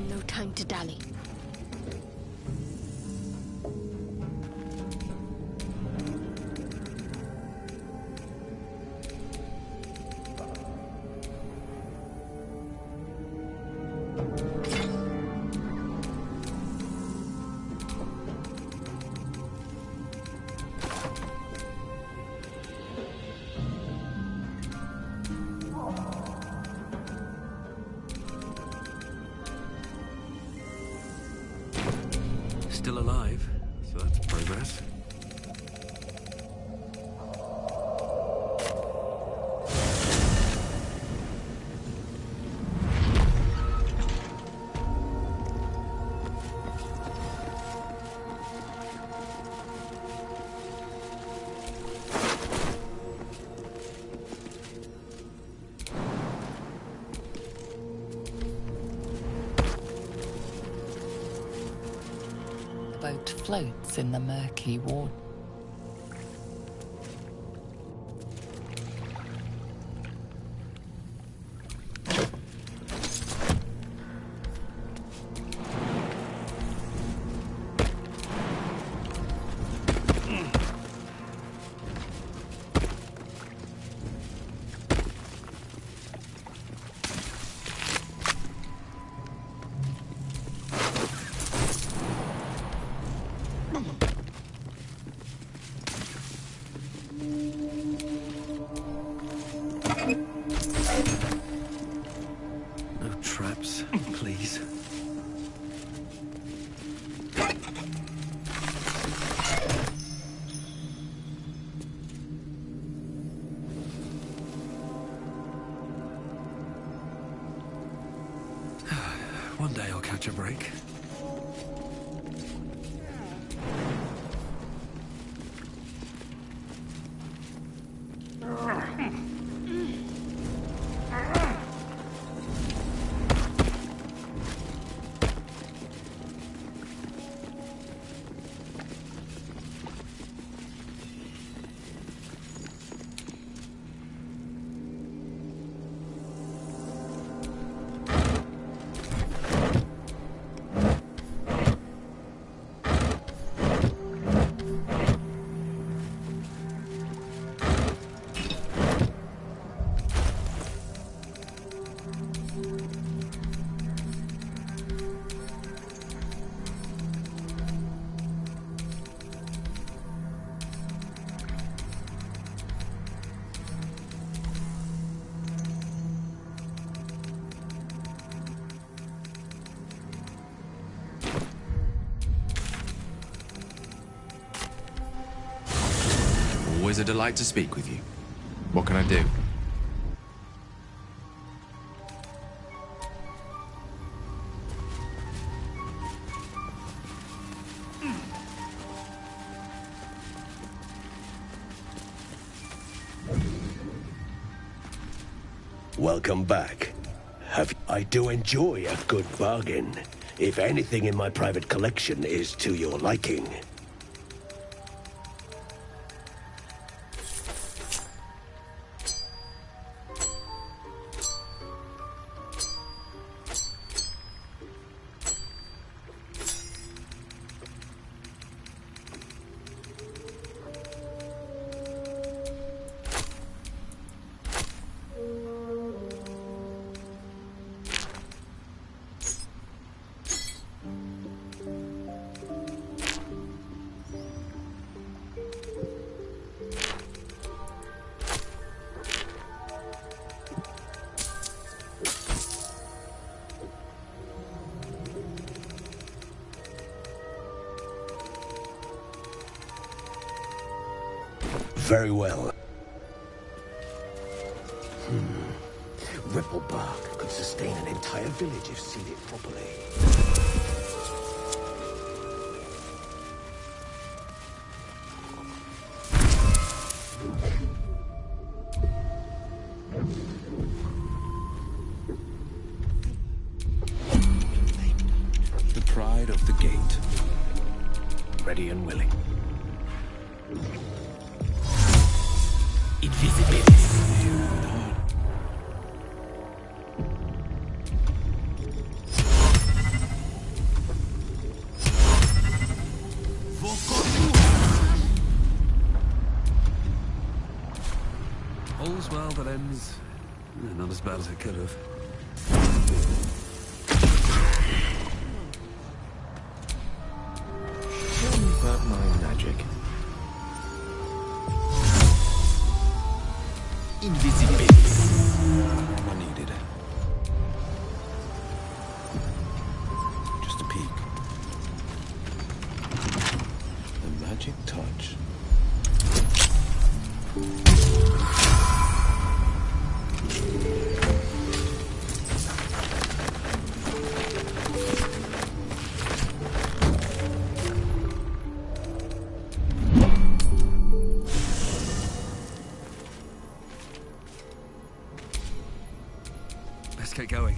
No time to dally. Still alive, so that's progress. Boat floats in the murky water. No traps, please. One day I'll catch a break. Always a delight to speak with you. What can I do? Welcome back. I do enjoy a good bargain, if anything in my private collection is to your liking. Very well. Ripple bark could sustain an entire village if seeded properly. The pride of the gate. Ready and willing. Invisibility. All's well that ends. Not as bad as it could have. Tell me about my magic. Invisibility. I needed. Just a peek. The magic touch. Let's get going.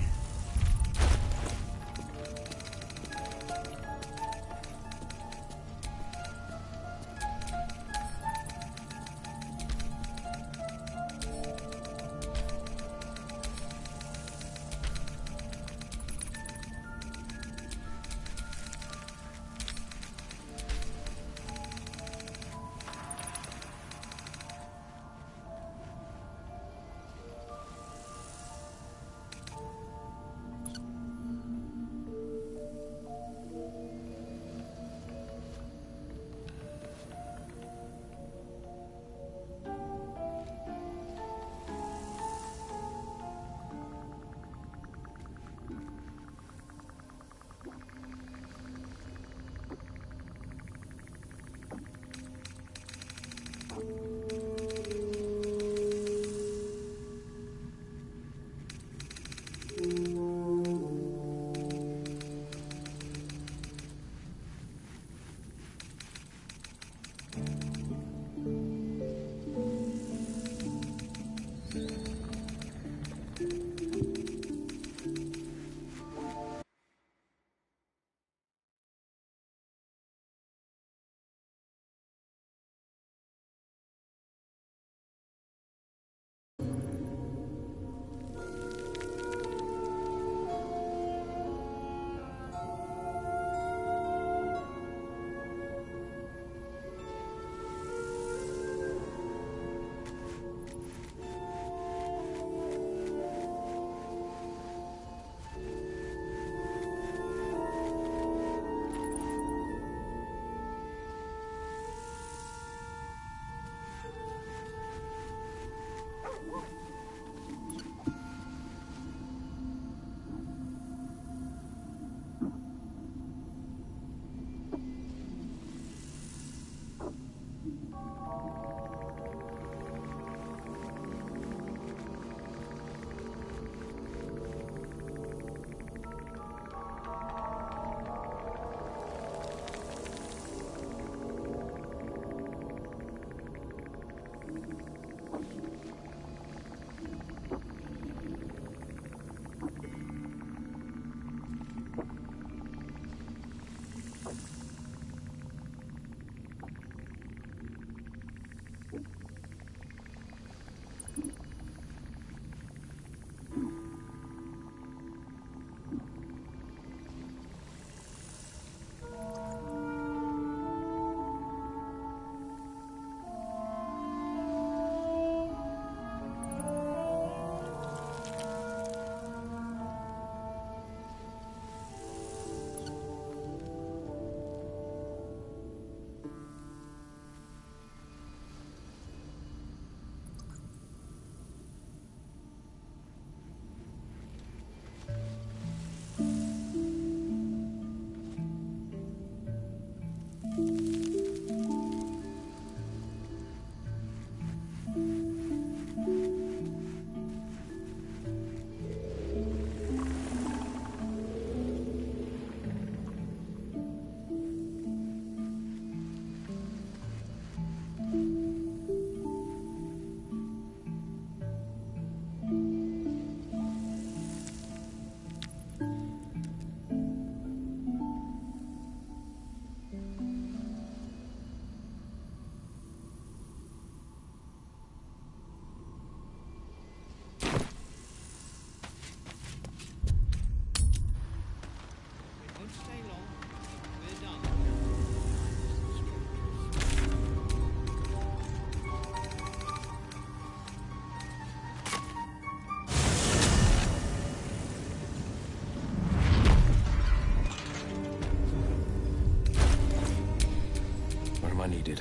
needed.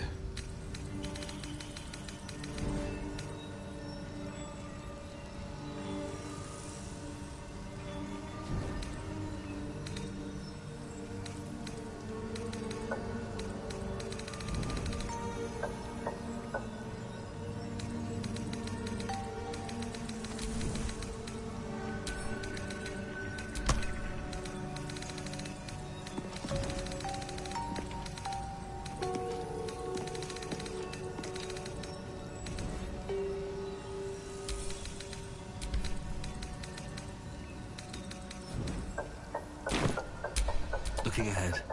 Looking ahead.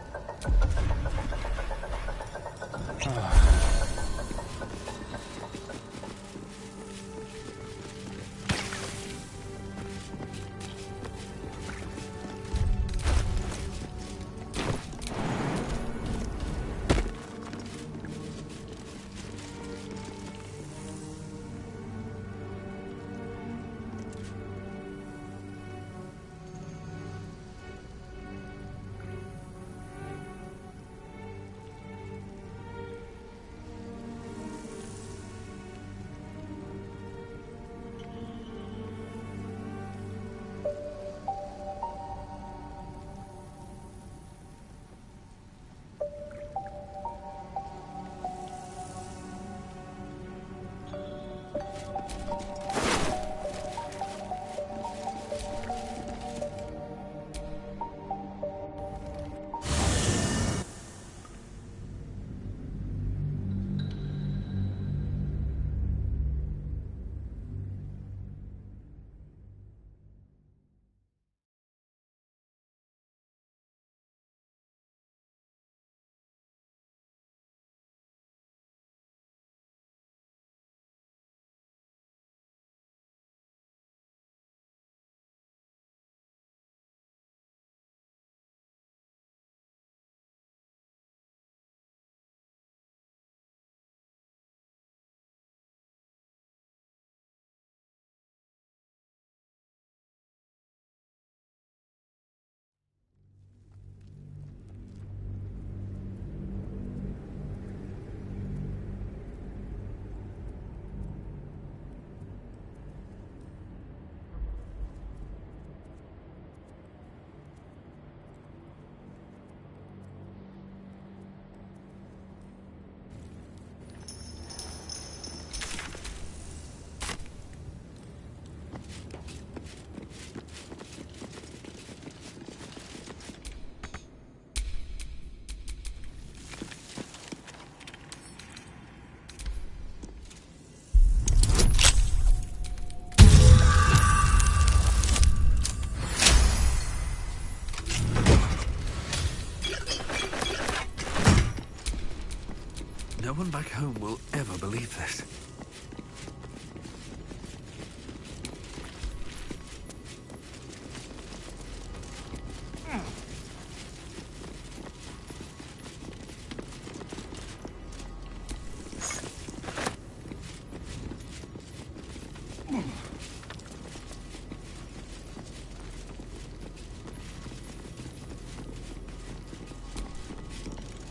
No one back home will ever believe this.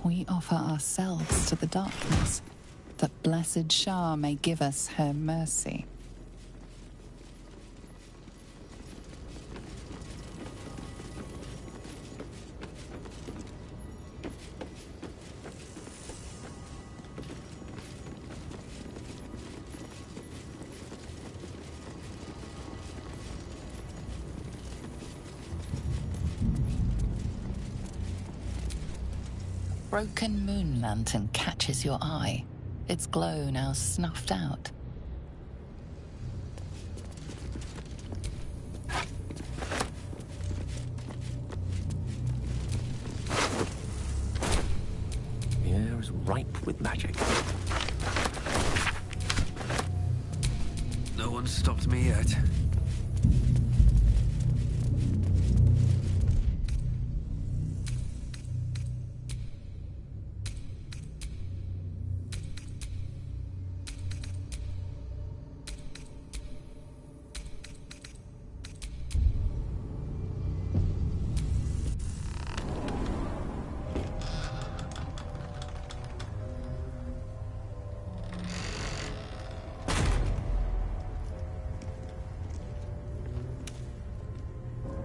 We offer ourselves to the darkness, that blessed Shah may give us her mercy. Broken moon lantern catches your eye, its glow now snuffed out. The air is ripe with magic. No one's stopped me yet.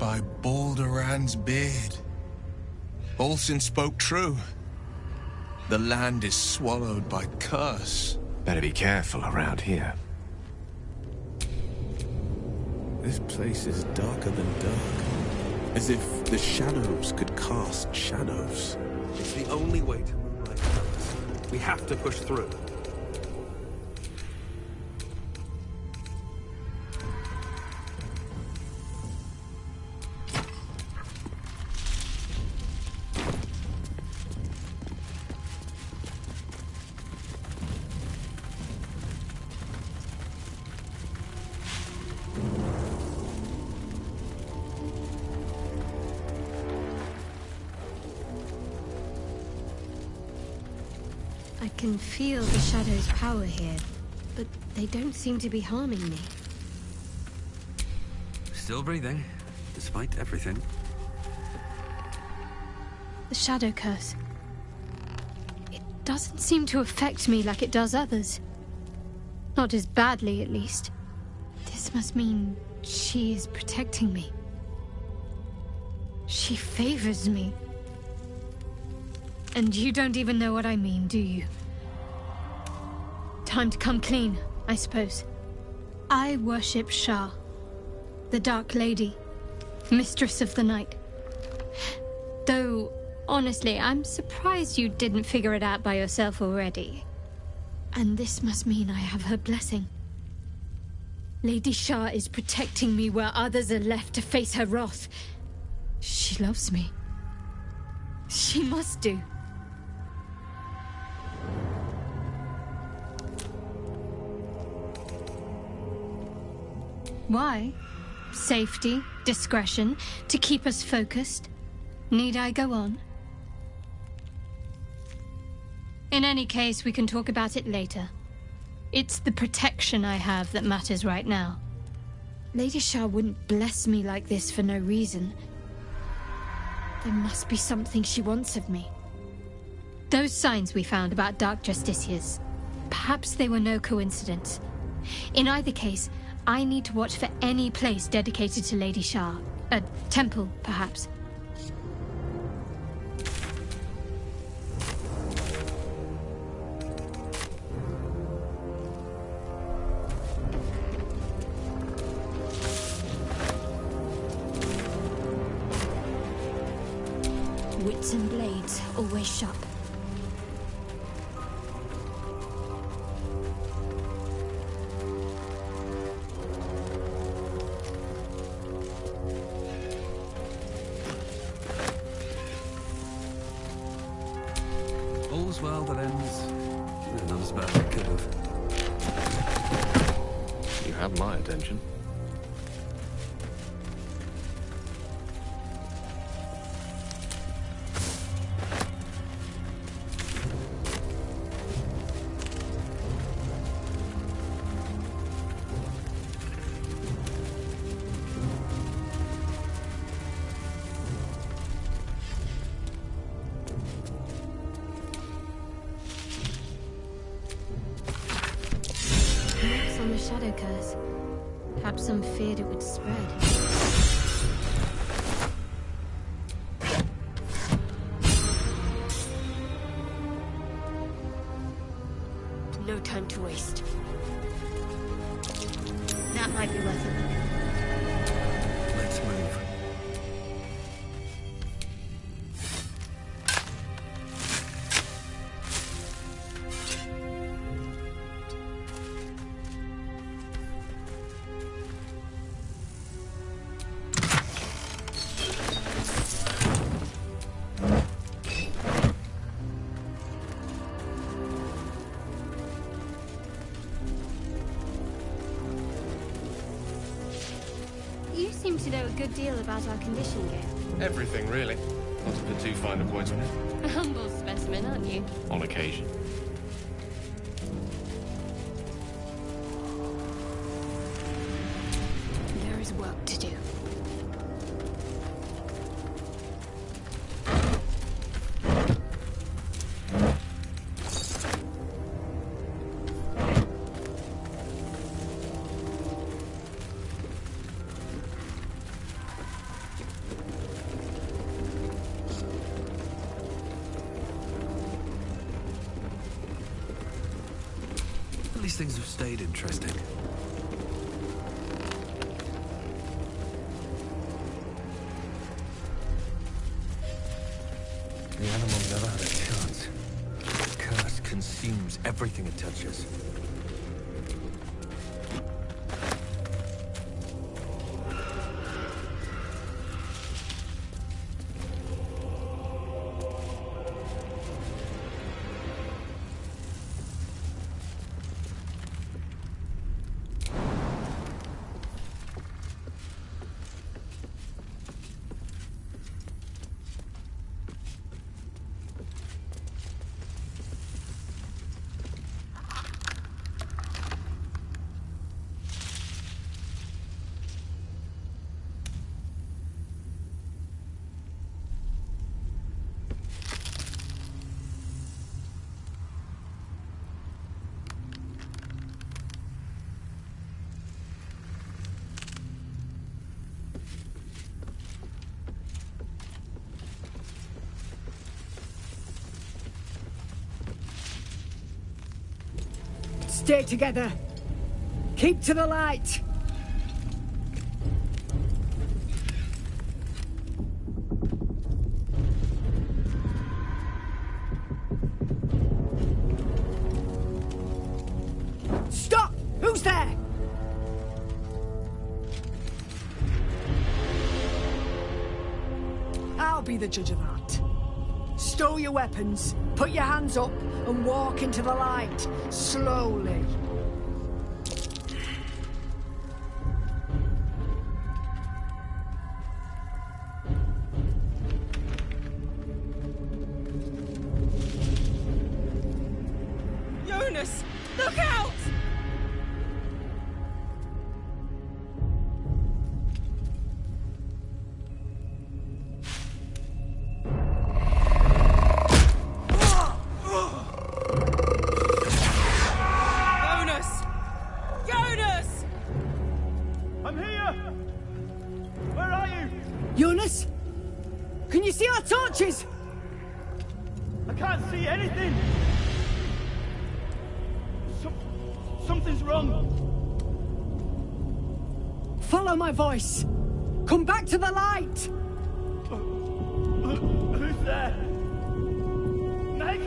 by Balduran's beard. Olsen spoke true. The land is swallowed by curse. Better be careful around here. This place is darker than dark. As if the shadows could cast shadows. It's the only way to moonlight palace. We have to push through. I can feel the Shadow's power here, but they don't seem to be harming me. Still breathing, despite everything. The Shadow Curse. It doesn't seem to affect me like it does others. Not as badly, at least. This must mean she is protecting me. She favors me. And you don't even know what I mean, do you? Time to come clean, I suppose. I worship Shah, the Dark Lady, Mistress of the Night. Though, honestly, I'm surprised you didn't figure it out by yourself already. And this must mean I have her blessing. Lady Shah is protecting me where others are left to face her wrath. She loves me. She must do. Why? Safety, discretion, to keep us focused. Need I go on? In any case, we can talk about it later. It's the protection I have that matters right now. Lady Shah wouldn't bless me like this for no reason. There must be something she wants of me. Those signs we found about Dark Justiciars, perhaps they were no coincidence. In either case, I need to watch for any place dedicated to Lady Shah. A temple, perhaps. Wits and blades, always sharp. All's well that ends. Not as bad as it could have. You have my attention. Marks on the Shadow Curse. Perhaps some feared it would spread. No time to waste. That might be worth a look. Let's move. You seem to know a good deal about our condition, Gale. Everything, really. Not to put too fine a point on it. A humble specimen, aren't you? On occasion. There is work to do. things have stayed interesting. The animal never had a chance. The curse consumes everything it touches. Stay together. Keep to the light. Stop! Who's there? I'll be the judge of that. Stow your weapons, put your hands up, and walk into the light, slowly. Jonas! Look out! Jonas? Can you see our torches? I can't see anything! Something's wrong! Follow my voice! Come back to the light! Who's there? Meg?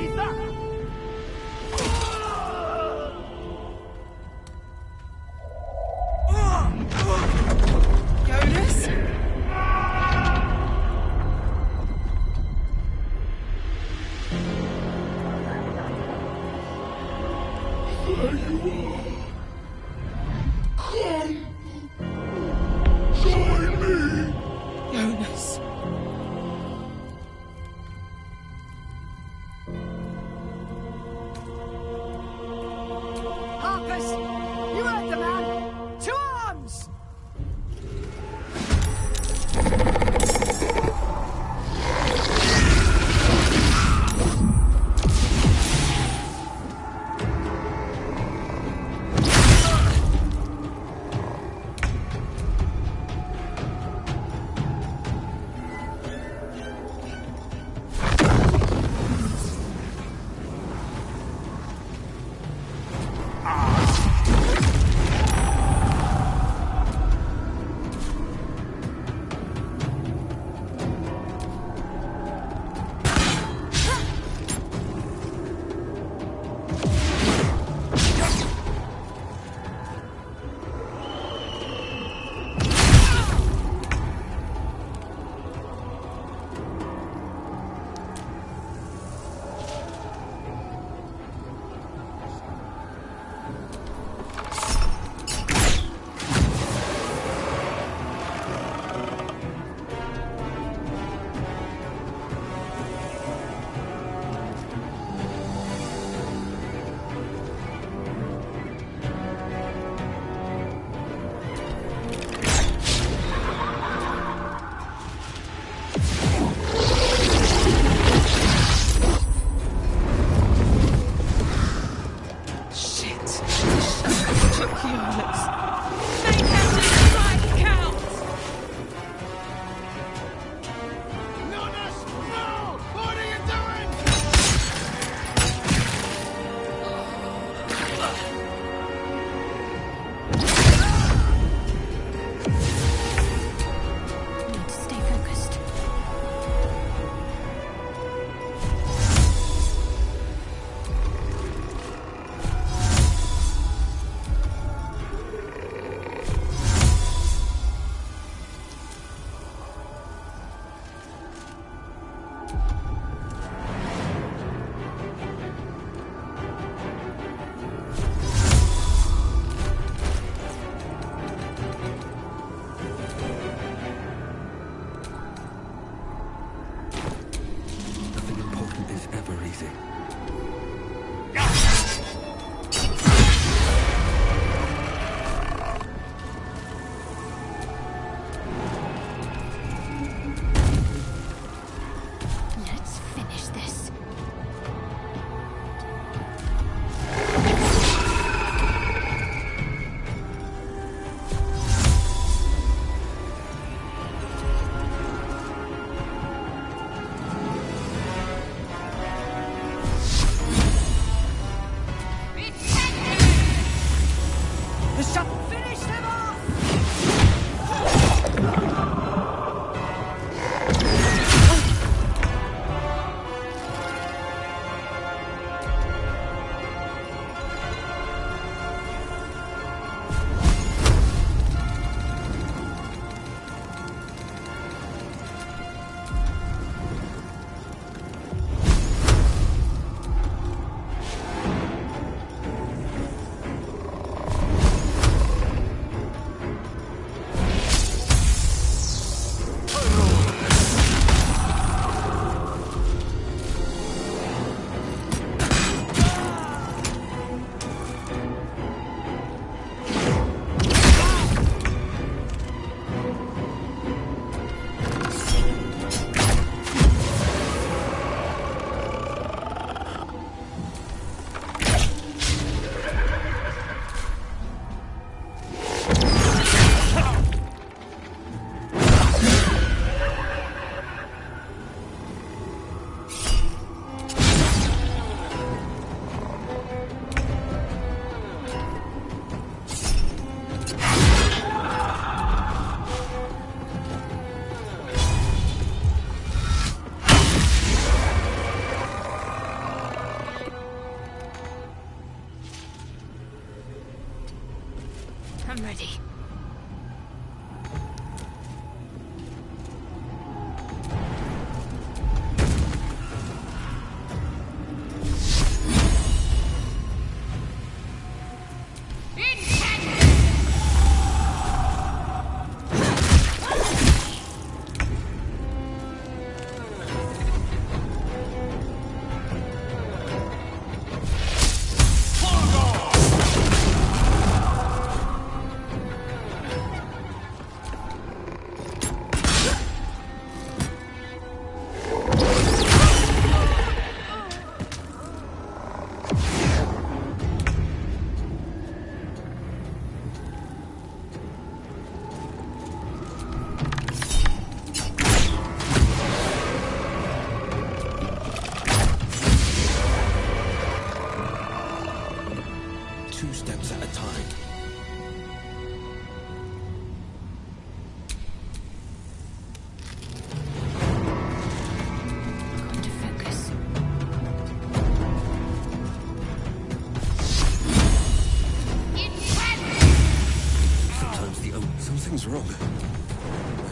Is that... Jonas? There you are. Come.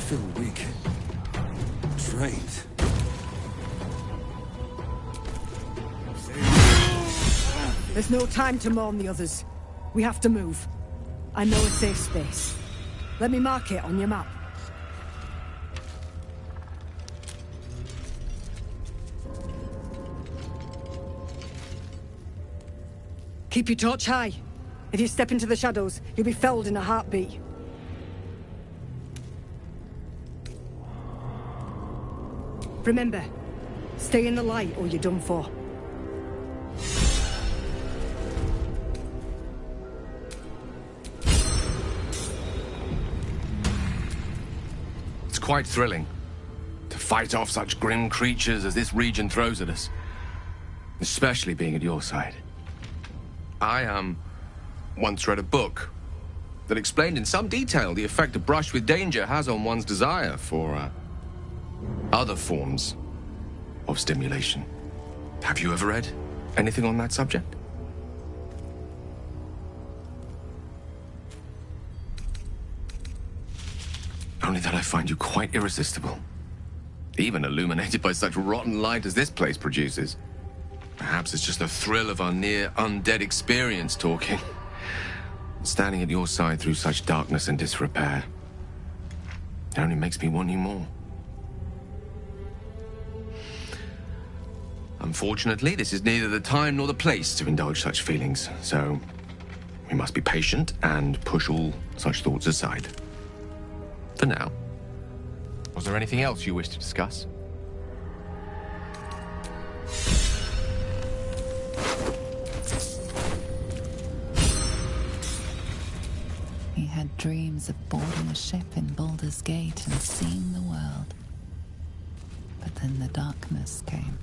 feel weak. Drained. There's no time to mourn the others. We have to move. I know a safe space. Let me mark it on your map. Keep your torch high. If you step into the shadows, you'll be felled in a heartbeat. Remember, stay in the light or you're done for. It's quite thrilling to fight off such grim creatures as this region throws at us. Especially being at your side. I once read a book that explained in some detail the effect a brush with danger has on one's desire for other forms of stimulation. Have you ever read anything on that subject? Only that I find you quite irresistible. Even illuminated by such rotten light as this place produces. Perhaps it's just the thrill of our near-undead experience talking. Standing at your side through such darkness and disrepair. It only makes me want you more. Unfortunately, this is neither the time nor the place to indulge such feelings, so we must be patient and push all such thoughts aside. For now. Was there anything else you wish to discuss? He had dreams of boarding a ship in Baldur's Gate and seeing the world. But then the darkness came.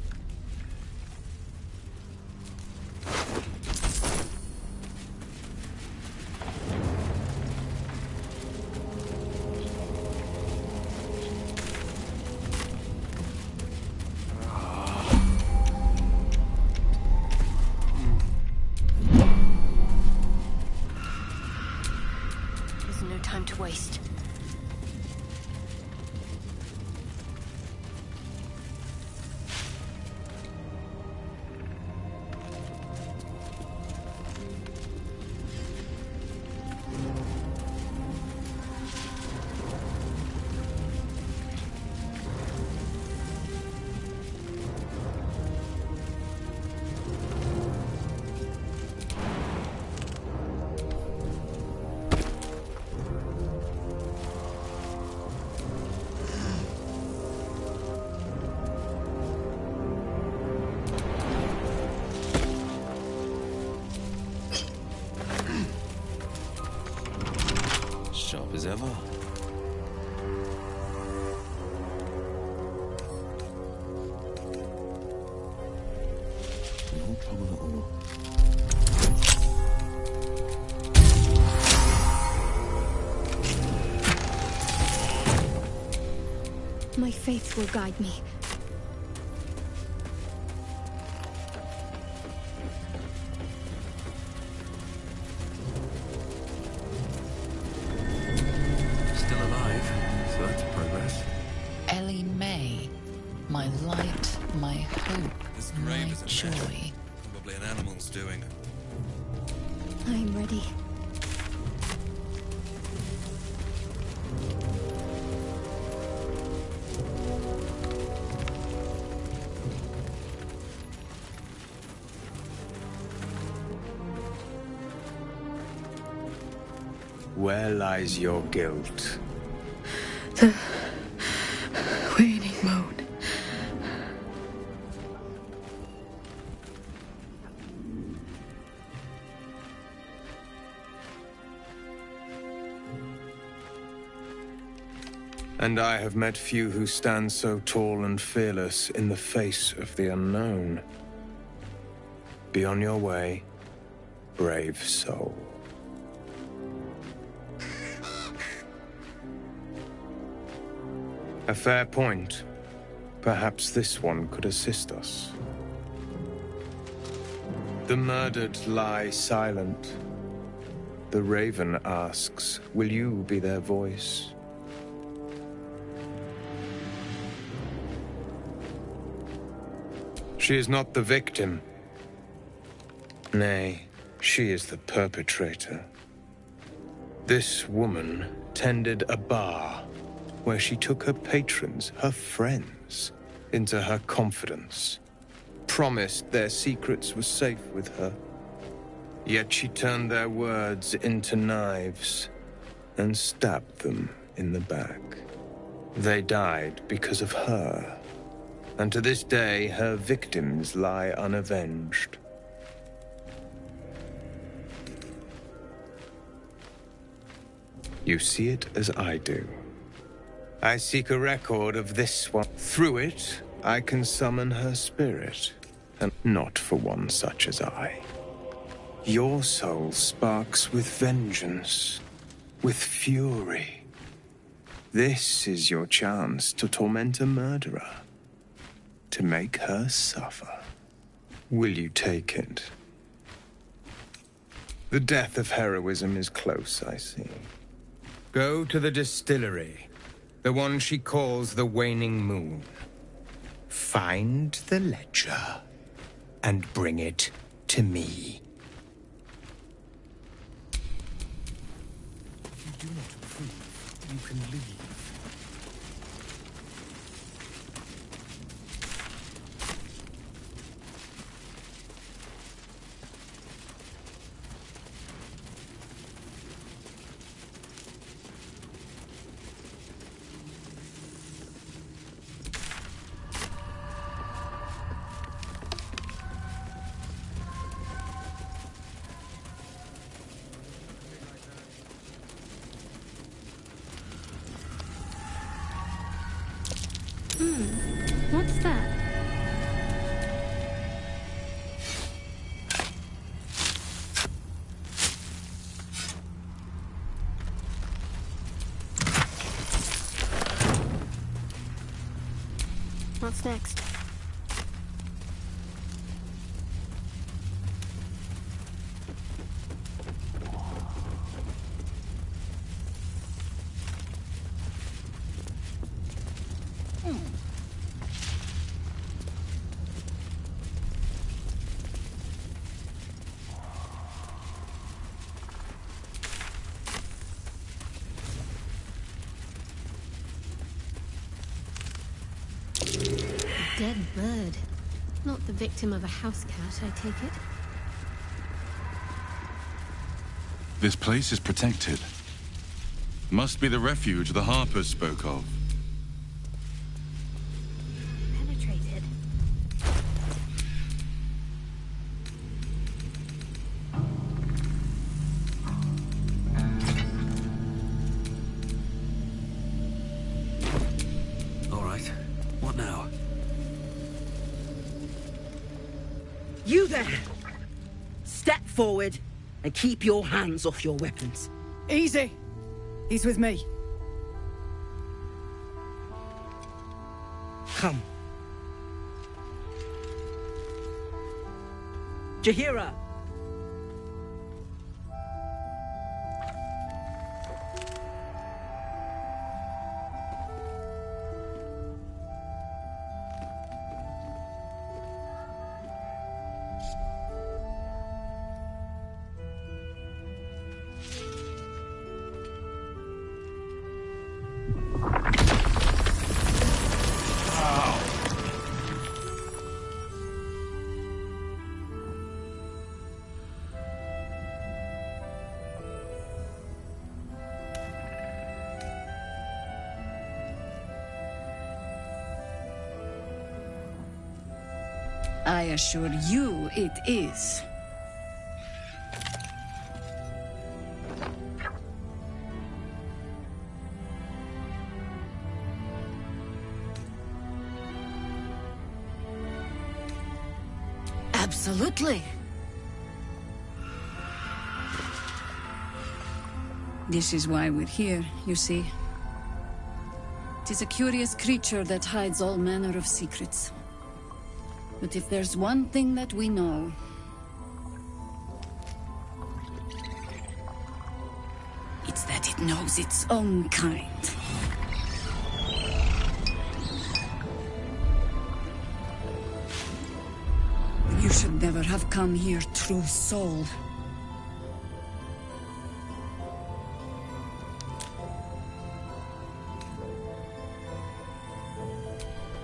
Sharp as ever. No trouble at all. My faith will guide me. Still alive, so that's progress. Ellie May, my light, my hope, This my grave is a joy. mess. Probably an animal's doing. I am ready. Where lies your guilt? The waning moon. And I have met few who stand so tall and fearless in the face of the unknown. Be on your way, brave soul. A fair point. Perhaps this one could assist us. The murdered lie silent. The raven asks, will you be their voice? She is not the victim. Nay, she is the perpetrator. This woman tended a bar where she took her patrons, her friends, into her confidence, promised their secrets were safe with her. Yet she turned their words into knives and stabbed them in the back. They died because of her, and to this day her victims lie unavenged. You see it as I do. I seek a record of this one. Through it, I can summon her spirit, and not for one such as I. Your soul sparks with vengeance, with fury. This is your chance to torment a murderer, to make her suffer. Will you take it? The death of heroism is close, I see. Go to the distillery, the one she calls the Waning Moon. Find the ledger, and bring it to me. If you do not approve, you can leave. What's that? What's next? Dead bird. Not the victim of a house cat, I take it. This place is protected. Must be the refuge the Harpers spoke of. Penetrated. All right. What now? You there! Step forward and keep your hands off your weapons. Easy. He's with me. Come. Jaheira! I assure you it is. Absolutely. This is why we're here, you see. It is a curious creature that hides all manner of secrets. But if there's one thing that we know, it's that it knows its own kind. Should never have come here, true soul.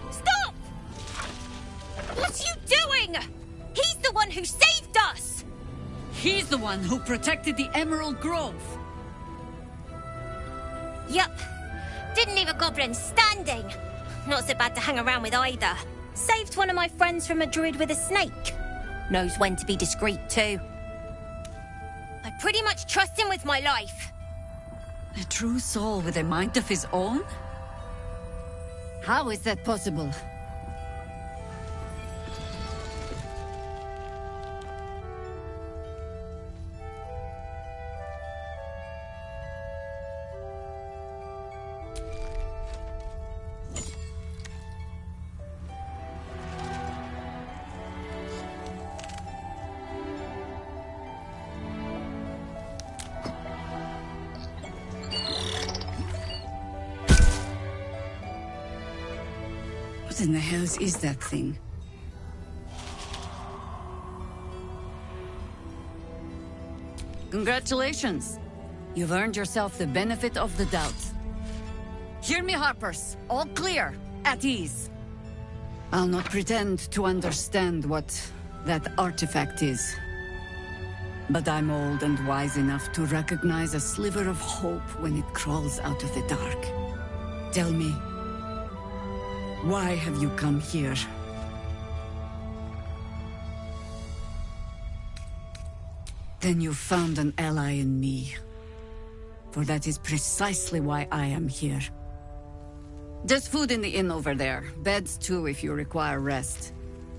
Stop! What are you doing? He's the one who saved us! He's the one who protected the Emerald Grove. Yup. Didn't leave a goblin standing. Not so bad to hang around with either. Saved one of my friends from a druid with a snake. Knows when to be discreet too. I pretty much trust him with my life. A true soul with a mind of his own? How is that possible? What in the hells is that thing? Congratulations. You've earned yourself the benefit of the doubt. Hear me, Harpers. All clear. At ease. I'll not pretend to understand what that artifact is. But I'm old and wise enough to recognize a sliver of hope when it crawls out of the dark. Tell me, why have you come here? Then you found an ally in me. For that is precisely why I am here. There's food in the inn over there. Beds too if you require rest.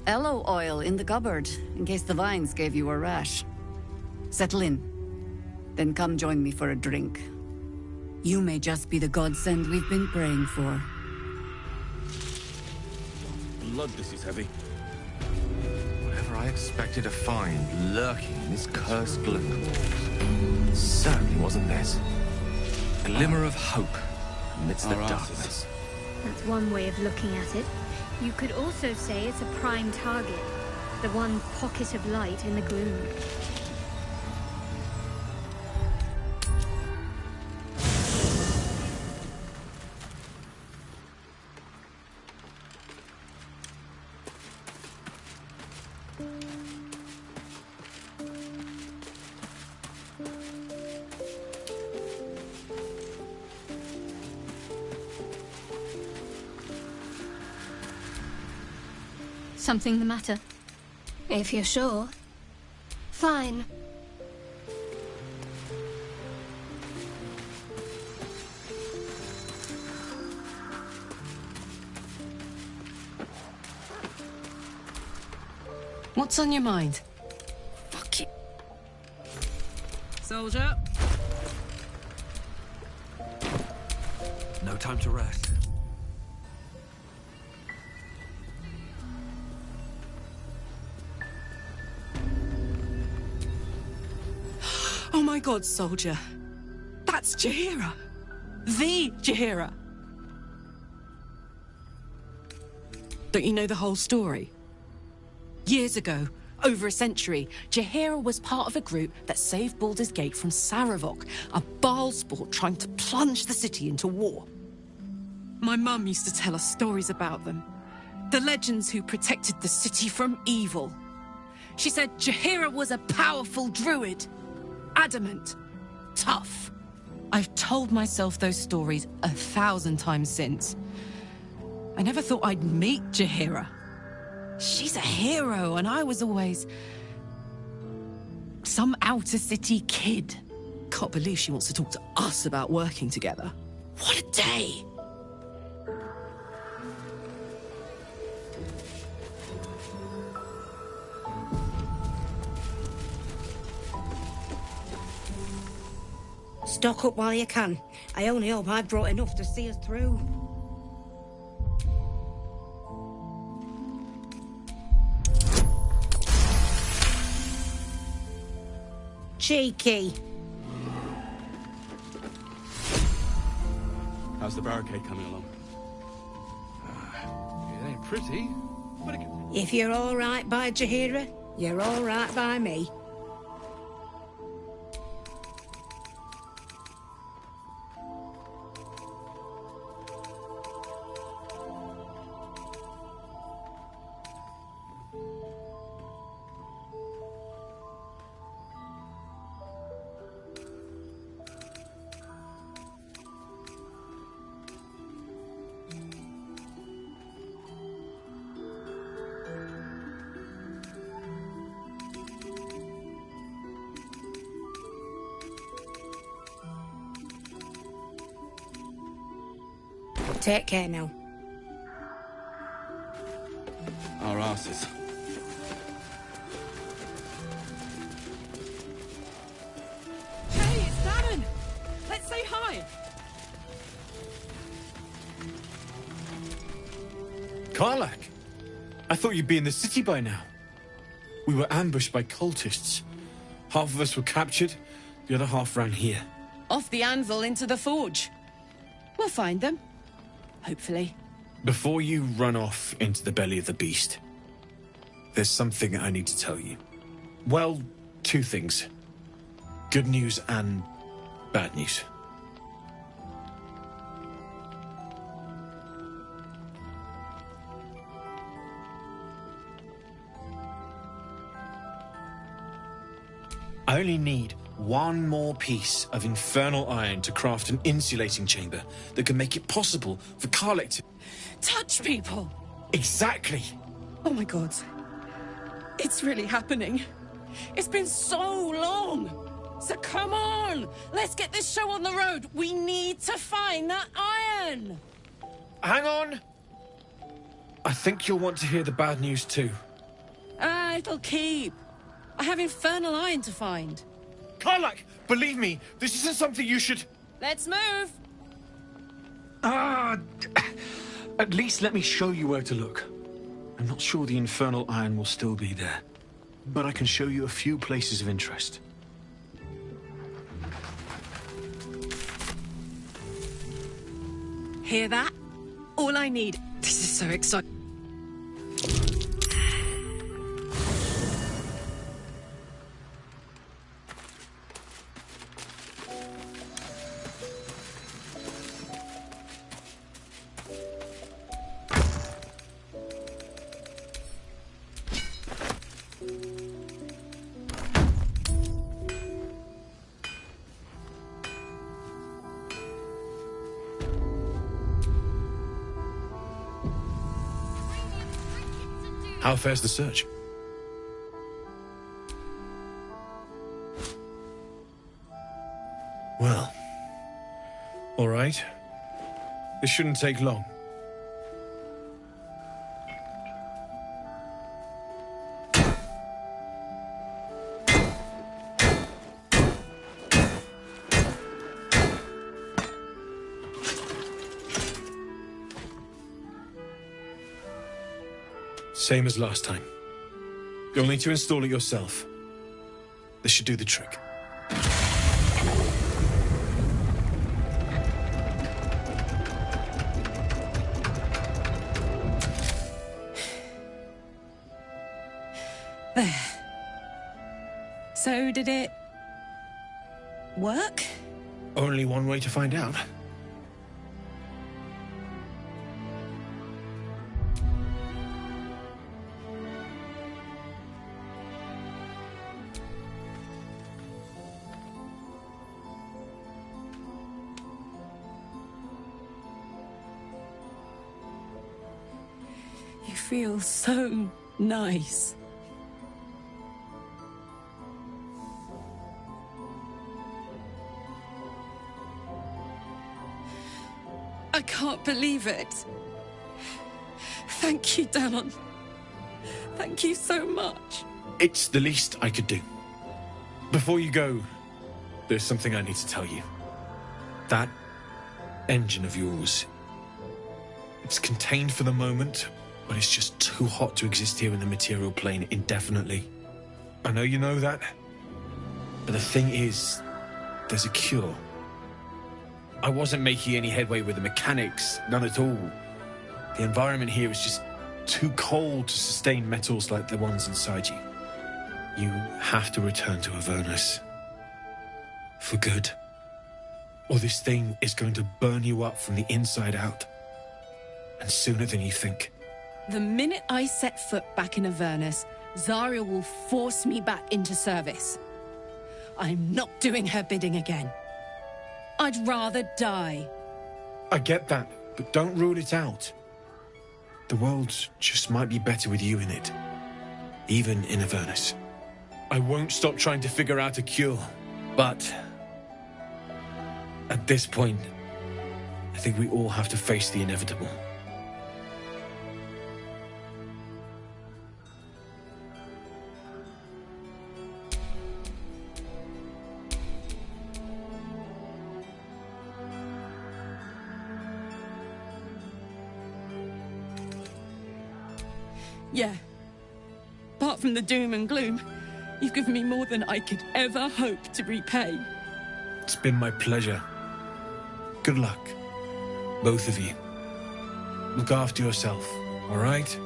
Aloe oil in the cupboard, in case the vines gave you a rash. Settle in. Then come join me for a drink. You may just be the godsend we've been praying for. Blood, this is heavy. Whatever I expected to find lurking in this cursed gloom, certainly wasn't this. A glimmer of hope amidst the darkness. That's one way of looking at it. You could also say it's a prime target. The one pocket of light in the gloom. Something the matter? If you're sure. Fine. What's on your mind? Fuck it. Soldier? No time to rest. Oh my god, soldier. That's Jaheira. The Jaheira. Don't you know the whole story? Years ago, over a century, Jaheira was part of a group that saved Baldur's Gate from Sarevok, a Baalsport trying to plunge the city into war. My mum used to tell us stories about them. The legends who protected the city from evil. She said Jaheira was a powerful druid. Adamant. Tough. I've told myself those stories 1,000 times since. I never thought I'd meet Jaheira. She's a hero, and I was always some outer city kid. Can't believe she wants to talk to us about working together. What a day! Stock up while you can. I only hope I brought enough to see us through. Cheeky. How's the barricade coming along? It ain't pretty, but If you're all right by Jaheira, You're all right by me. Take care now. Our asses. Hey, it's Darren! Let's say hi! Karlach! I thought you'd be in the city by now. We were ambushed by cultists. Half of us were captured, the other half ran here. Off the anvil into the forge. We'll find them. Hopefully. Before you run off into the belly of the beast, there's something I need to tell you. Well, two things. Good news and bad news. I only need one more piece of infernal iron to craft an insulating chamber that can make it possible for Karlach to... Touch people! Exactly! Oh my god. It's really happening. It's been so long! So come on! Let's get this show on the road! We need to find that iron! Hang on! I think you'll want to hear the bad news too. It'll keep. I have infernal iron to find. Karlach, believe me, this isn't something you should... Let's move! At least let me show you where to look. I'm not sure the infernal iron will still be there, but I can show you a few places of interest. Hear that? All I need. This is so exciting. How fares the search? Well, all right. This shouldn't take long. Same as last time. You'll need to install it yourself. This should do the trick. There. So, did it... work? Only one way to find out. You feel so nice. I can't believe it. Thank you, Danon. Thank you so much. It's the least I could do. Before you go, there's something I need to tell you. That engine of yours, it's contained for the moment, but it's just too hot to exist here in the material plane indefinitely. I know you know that, but the thing is, there's a cure. I wasn't making any headway with the mechanics, none at all. The environment here is just too cold to sustain metals like the ones inside you. You have to return to Avernus. For good. Or this thing is going to burn you up from the inside out. And sooner than you think. The minute I set foot back in Avernus, Zarya will force me back into service. I'm not doing her bidding again. I'd rather die. I get that, but don't rule it out. The world just might be better with you in it. Even in Avernus. I won't stop trying to figure out a cure, but at this point, I think we all have to face the inevitable. Yeah. Apart from the doom and gloom, you've given me more than I could ever hope to repay. It's been my pleasure. Good luck, both of you. Look after yourself, all right?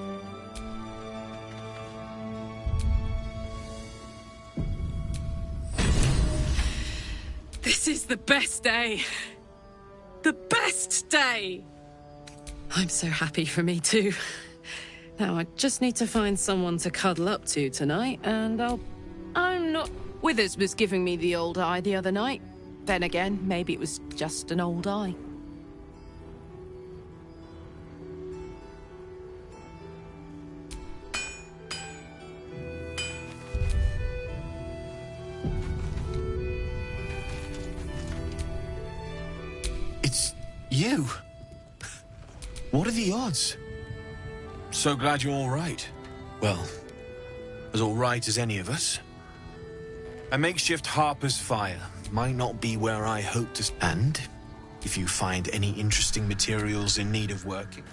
This is the best day. The best day! I'm so happy for me too. Now I just need to find someone to cuddle up to tonight, and I'm not... Withers was giving me the old eye the other night. Then again, maybe it was just an old eye. It's you. What are the odds? So glad you're all right. Well, as all right as any of us. A makeshift Harper's fire might not be where I hoped to... And if you find any interesting materials in need of working...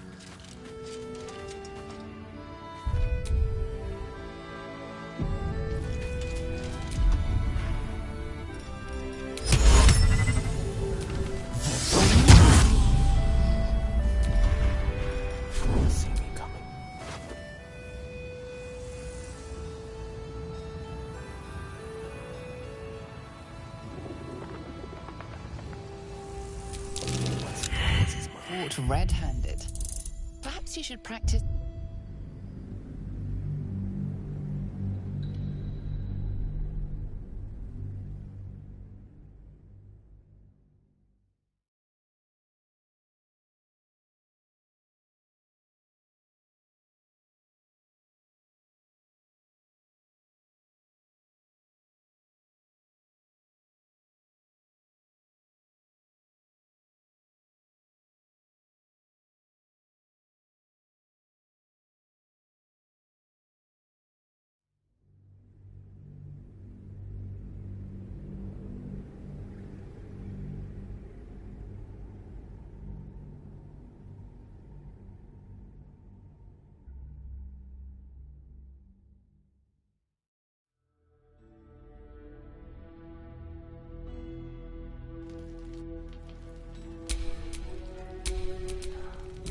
Red-handed. Perhaps you should practice...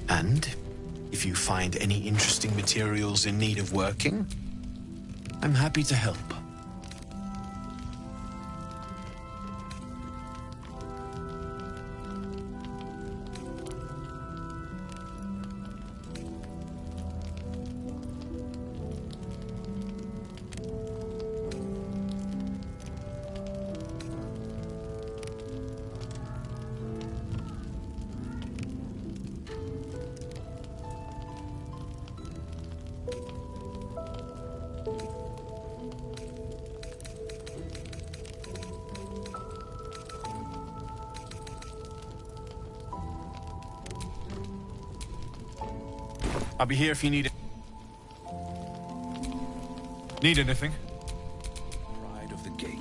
And if you find any interesting materials in need of working, I'm happy to help. I'll be here if you need it. Need anything? Pride of the gate.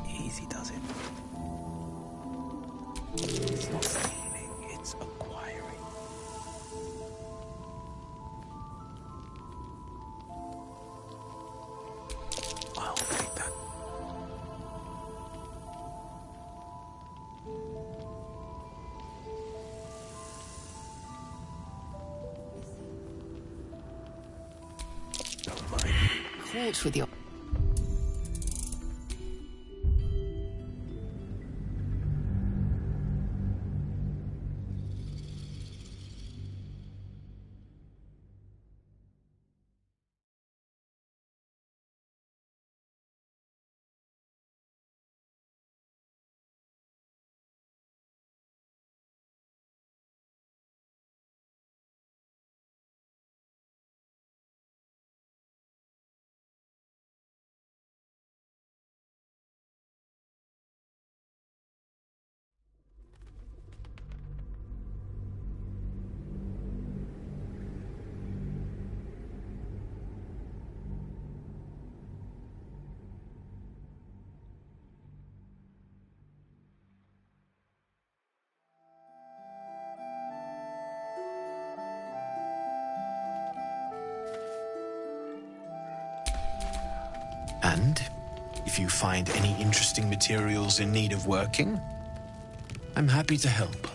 Easy does it. It's not stealing, it's acquiring. I'll take that. torch with your... And if you find any interesting materials in need of working, I'm happy to help.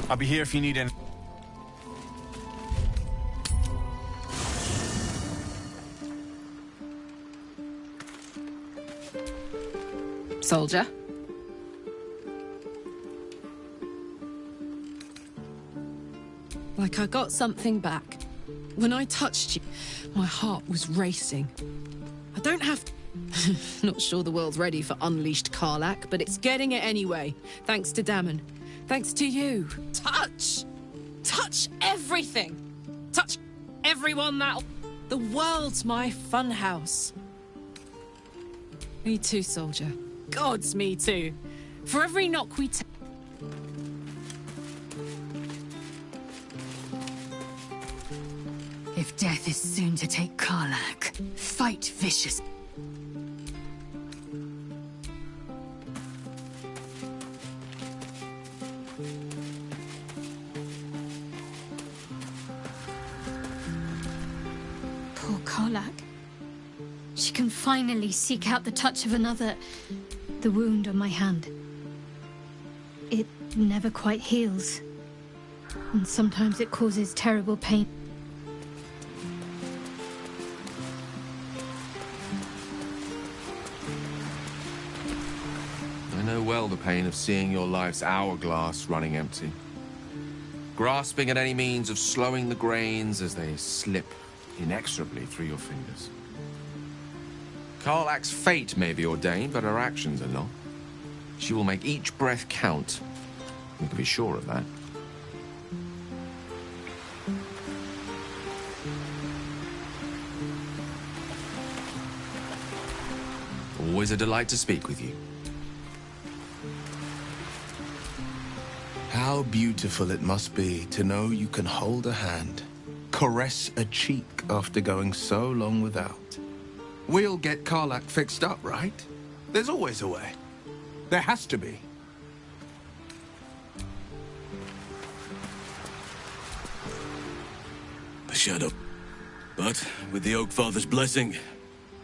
I'll be here if you need any. Soldier? Like I got something back. When I touched you, my heart was racing. I don't have... Not sure the world's ready for unleashed Karlach, but it's getting it anyway. Thanks to Dammon. Thanks to you. Touch! Touch everything! Touch everyone that... The world's my funhouse. Me too, soldier. Gods, me too. For every knock we take... If death is soon to take Karlach, fight vicious. Poor Karlach. She can finally seek out the touch of another. The wound on my hand. It never quite heals. And sometimes it causes terrible pain. I know well the pain of seeing your life's hourglass running empty. Grasping at any means of slowing the grains as they slip inexorably through your fingers. Karlach's fate may be ordained, but her actions are not. She will make each breath count. You can be sure of that. Always a delight to speak with you. How beautiful it must be to know you can hold a hand, caress a cheek after going so long without. We'll get Karlach fixed up, right? There's always a way. There has to be. A shadow. But with the Oak Father's blessing,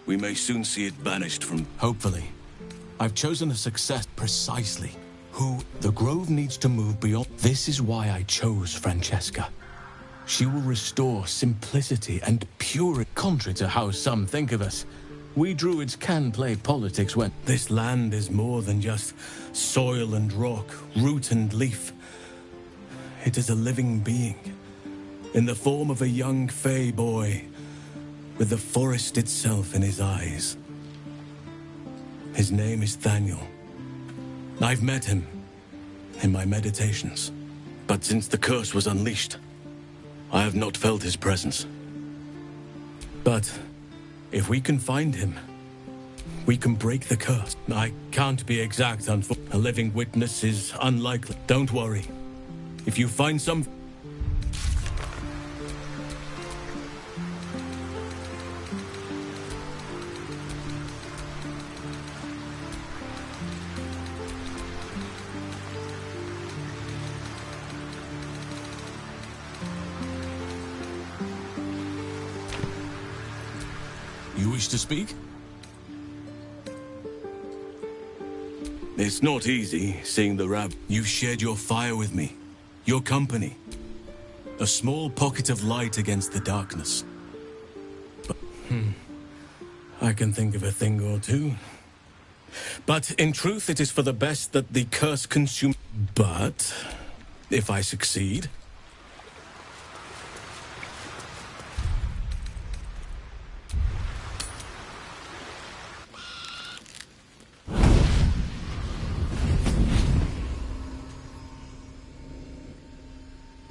we may soon see it banished from... Hopefully. I've chosen a success precisely. Who the Grove needs to move beyond. This is why I chose Francesca. She will restore simplicity and purity, contrary to how some think of us. We druids can play politics when... This land is more than just soil and rock, root and leaf. It is a living being, in the form of a young fey boy, with the forest itself in his eyes. His name is Thaniel. I've met him in my meditations. But since the curse was unleashed, I have not felt his presence. But if we can find him, we can break the curse. I can't be exact, unfortunately. A living witness is unlikely. Don't worry. If you find some... You wish to speak? It's not easy, seeing the Rab. You shared your fire with me. Your company. A small pocket of light against the darkness. But, I can think of a thing or two. But in truth, it is for the best that the curse consume. But, if I succeed...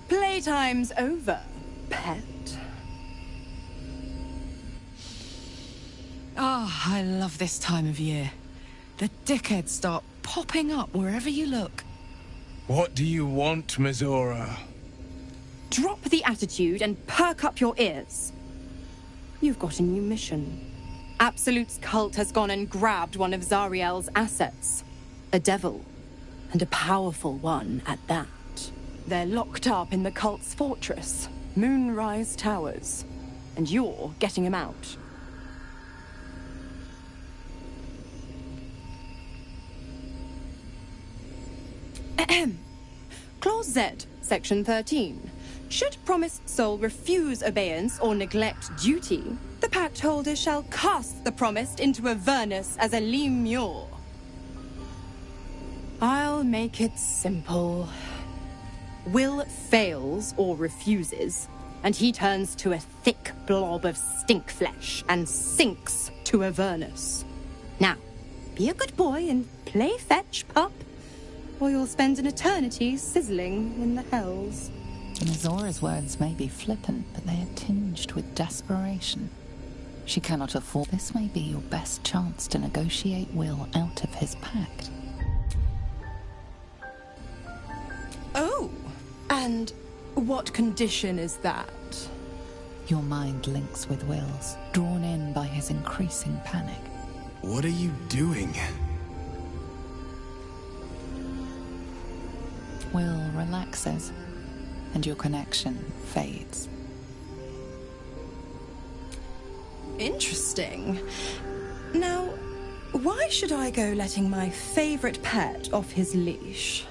Playtime's over, pet. Ah, I love this time of year. The dickheads start popping up wherever you look. What do you want, Mizora? Drop the attitude and perk up your ears. You've got a new mission. Absolute's cult has gone and grabbed one of Zariel's assets. A devil. And a powerful one at that. They're locked up in the cult's fortress, Moonrise Towers. And you're getting him out. Clause Z, Section 13. Should promised soul refuse obeyance or neglect duty, the pact holder shall cast the promised into Avernus as a lemure. I'll make it simple. Will fails or refuses, and he turns to a thick blob of stink flesh and sinks to Avernus. Now, be a good boy and play fetch, pup, or you'll spend an eternity sizzling in the hells. Mizora's words may be flippant, but they are tinged with desperation. She cannot afford... This may be your best chance to negotiate Will out of his pact. Oh, and what condition is that? Your mind links with Will's, drawn in by his increasing panic. What are you doing? Will relaxes, and your connection fades. Interesting. Now, why should I go letting my favorite pet off his leash?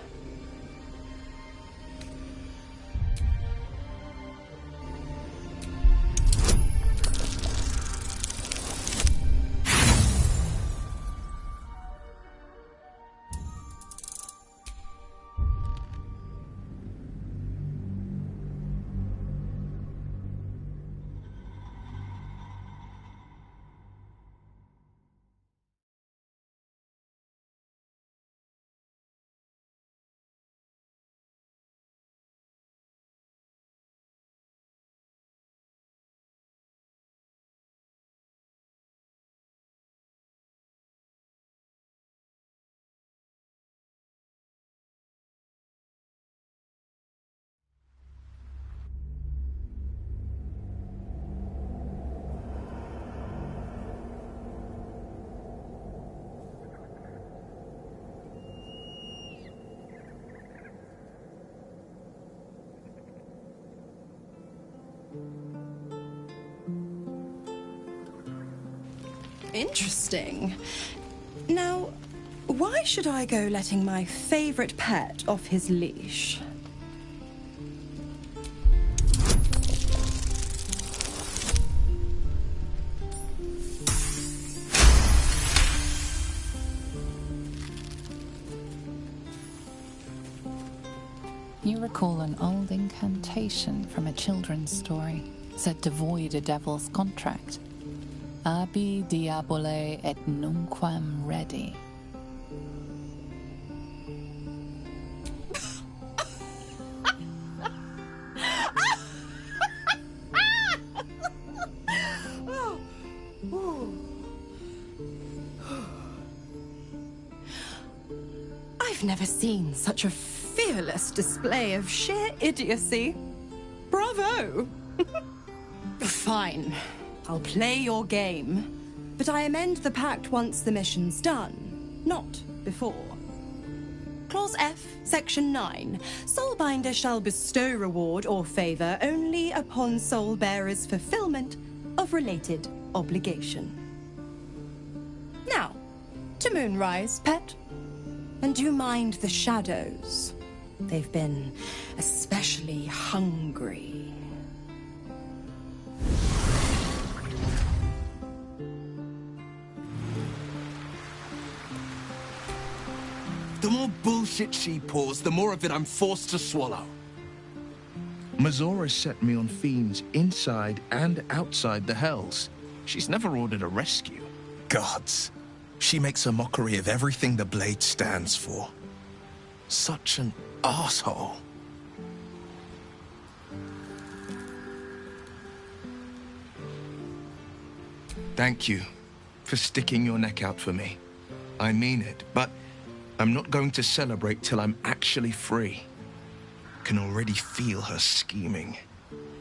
Interesting. Now, why should I go letting my favorite pet off his leash? You recall an old incantation from a children's story, said to void a devil's contract. Abi diabole et nunquam redi. I've never seen such a fearless display of sheer idiocy. Bravo! Fine. I'll play your game. But I amend the pact once the mission's done, not before. Clause F, Section 9. Soulbinder shall bestow reward or favor only upon soul bearer's fulfillment of related obligation. Now, to Moonrise, pet. And do mind the shadows. They've been especially hungry. The more bullshit she pours, the more of it I'm forced to swallow. Mazora set me on fiends inside and outside the Hells. She's never ordered a rescue. Gods. She makes a mockery of everything the Blade stands for. Such an asshole. Thank you for sticking your neck out for me. I mean it, but I'm not going to celebrate till I'm actually free. Can already feel her scheming.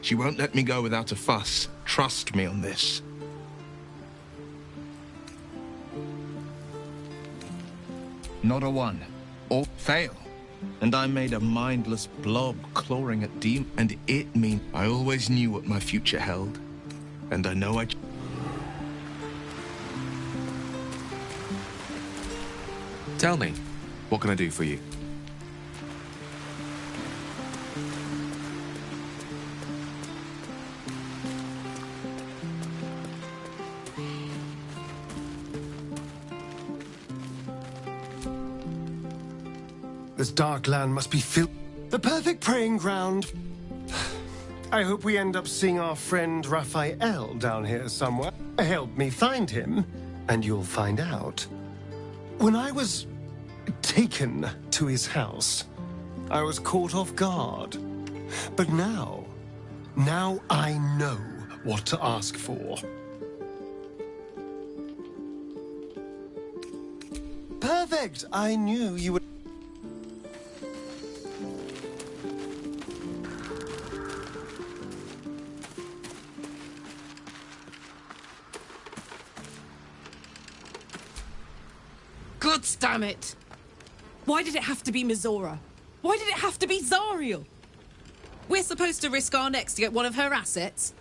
She won't let me go without a fuss. Trust me on this. Not a one. Or fail. And I made a mindless blob clawing at Demon, and it mean I always knew what my future held. And I know Tell me, what can I do for you? This dark land must be filled. The perfect preying ground. I hope we end up seeing our friend Raphael down here somewhere. Help me find him, and you'll find out. When I was taken to his house, I was caught off guard. But now I know what to ask for. Perfect! I knew you would... God damn it! Why did it have to be Mazora? Why did it have to be Zariel? We're supposed to risk our necks to get one of her assets?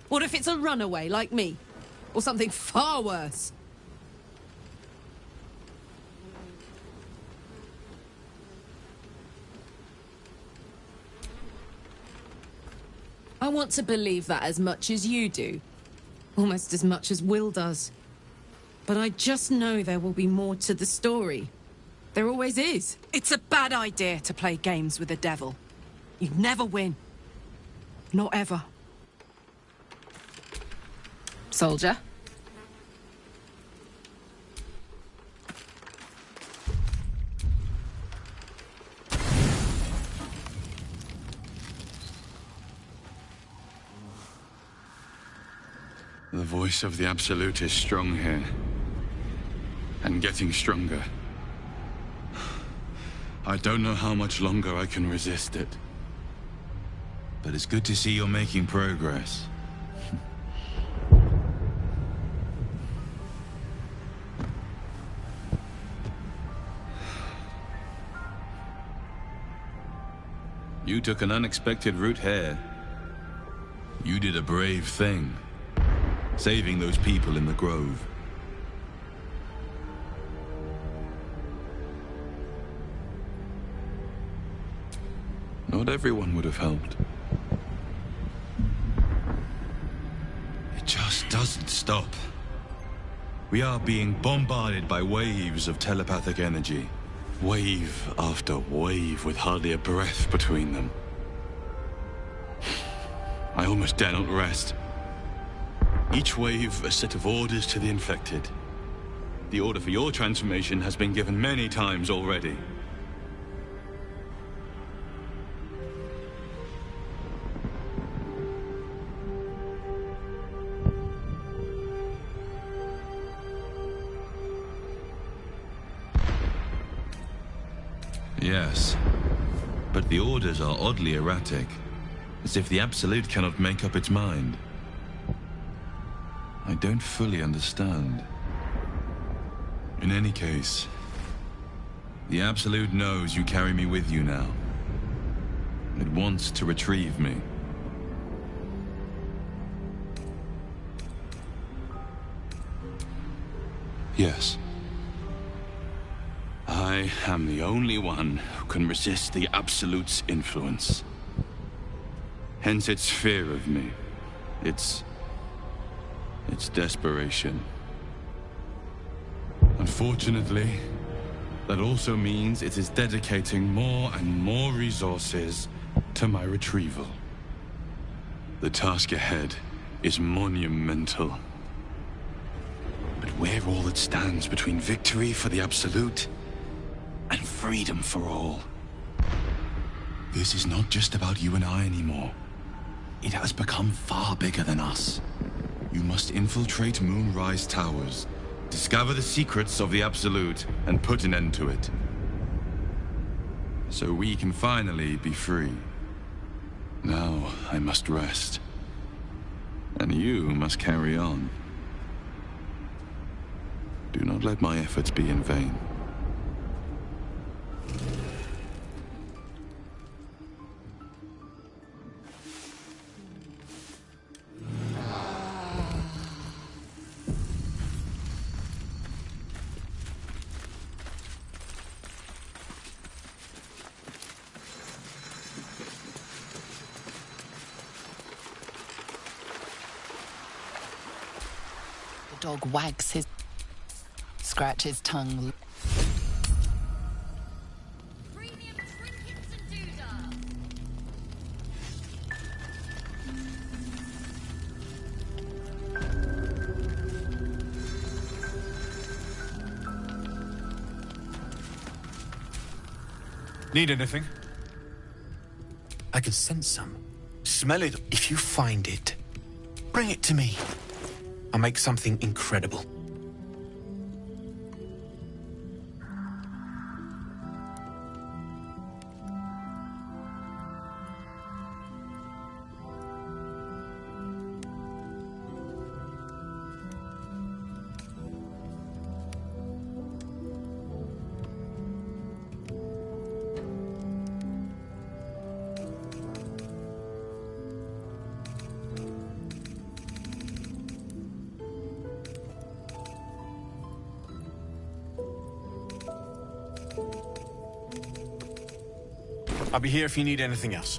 What if it's a runaway like me? Or something far worse? I want to believe that as much as you do. Almost as much as Will does. But I just know there will be more to the story. There always is. It's a bad idea to play games with the devil. You never win. Not ever. Soldier? The voice of the Absolute is strong here. And getting stronger. I don't know how much longer I can resist it. But it's good to see you're making progress. You took an unexpected route here. You did a brave thing. Saving those people in the Grove. Not everyone would have helped. It just doesn't stop. We are being bombarded by waves of telepathic energy. Wave after wave with hardly a breath between them. I almost dare not rest. Each wave a set of orders to the infected. The order for your transformation has been given many times already. Yes, but the orders are oddly erratic, as if the Absolute cannot make up its mind. I don't fully understand. In any case, the Absolute knows you carry me with you now. It wants to retrieve me. Yes. I am the only one who can resist the Absolute's influence. Hence its fear of me. Its desperation. Unfortunately, that also means it is dedicating more and more resources to my retrieval. The task ahead is monumental. But we're all that stands between victory for the Absolute and freedom for all. This is not just about you and I anymore. It has become far bigger than us. You must infiltrate Moonrise Towers, discover the secrets of the Absolute, and put an end to it. So we can finally be free. Now I must rest. And you must carry on. Do not let my efforts be in vain. The dog wags his... scratches tongue. Need anything? I can sense some. Smell it. If you find it, bring it to me. I'll make something incredible. I'll be here if you need anything else.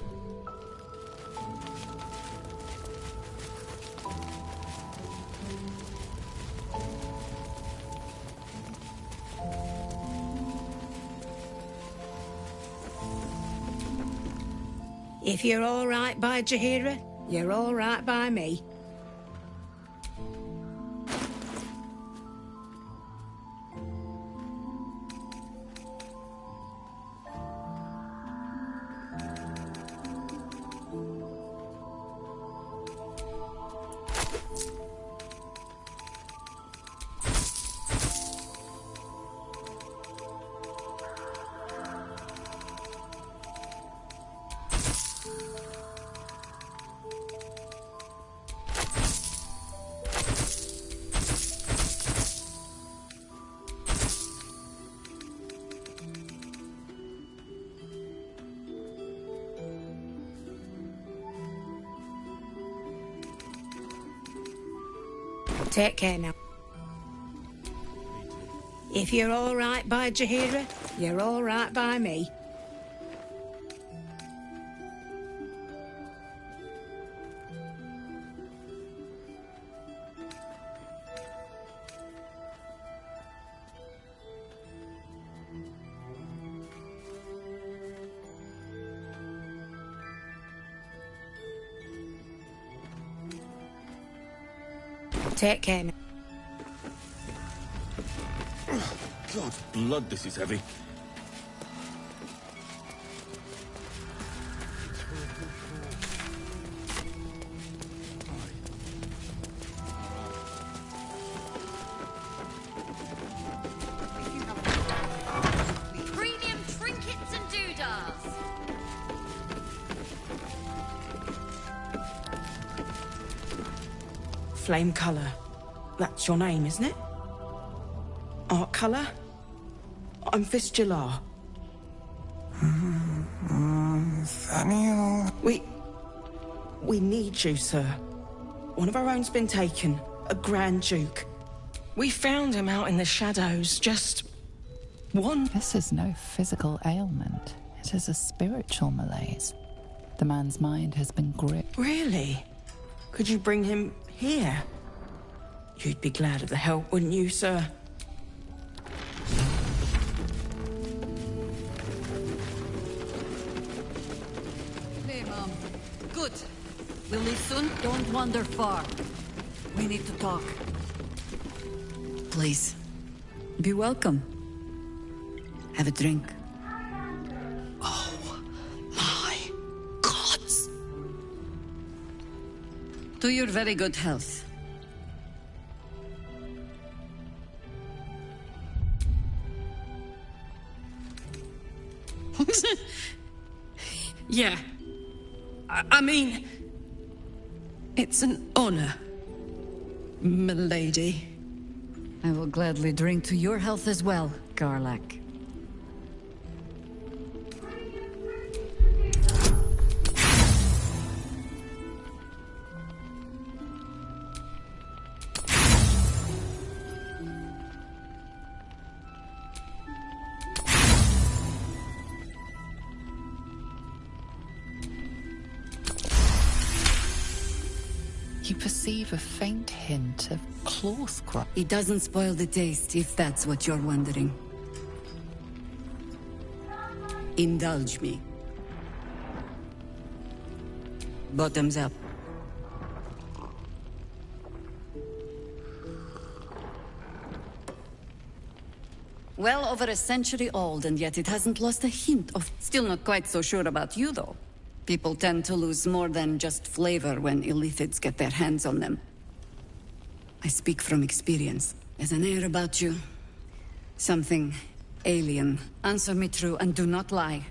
If you're all right by Jaheira, you're all right by me. Take care now. If you're all right by Jaheira, you're all right by me. Take care. God, blood, this is heavy. Premium trinkets and doodahs. Flame colour. That's your name, isn't it? Art colour? I'm Fistula. Nathaniel. We need you, sir. One of our own's been taken. A Grand Duke. We found him out in the shadows, just one. This is no physical ailment. It is a spiritual malaise. The man's mind has been gripped. Really? Could you bring him here? You'd be glad of the help, wouldn't you, sir? Hey, Mom. Good. We'll leave soon. Don't wander far. We need to talk. Please. Be welcome. Have a drink. Oh, my gods. To your very good health. Yeah. I mean, it's an honor, milady. I will gladly drink to your health as well, Garlak. You perceive a faint hint of claw scrub. It doesn't spoil the taste, if that's what you're wondering. Indulge me. Bottoms up. Well over a century old, and yet it hasn't lost a hint of... Still not quite so sure about you, though. People tend to lose more than just flavor when illithids get their hands on them. I speak from experience. There's an air about you. Something alien. Answer me true and do not lie.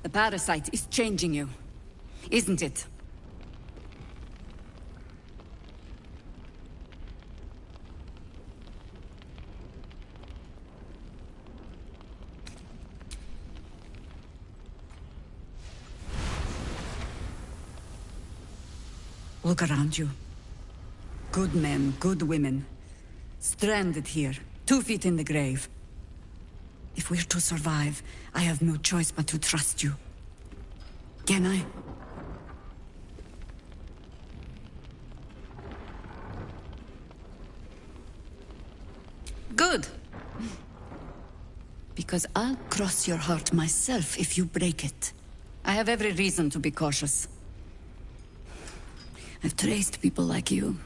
The parasite is changing you, isn't it? Look around you. Good men, good women. Stranded here, 2 feet in the grave. If we're to survive, I have no choice but to trust you. Can I? Good. Because I'll cross your heart myself if you break it. I have every reason to be cautious. I've traced people like you.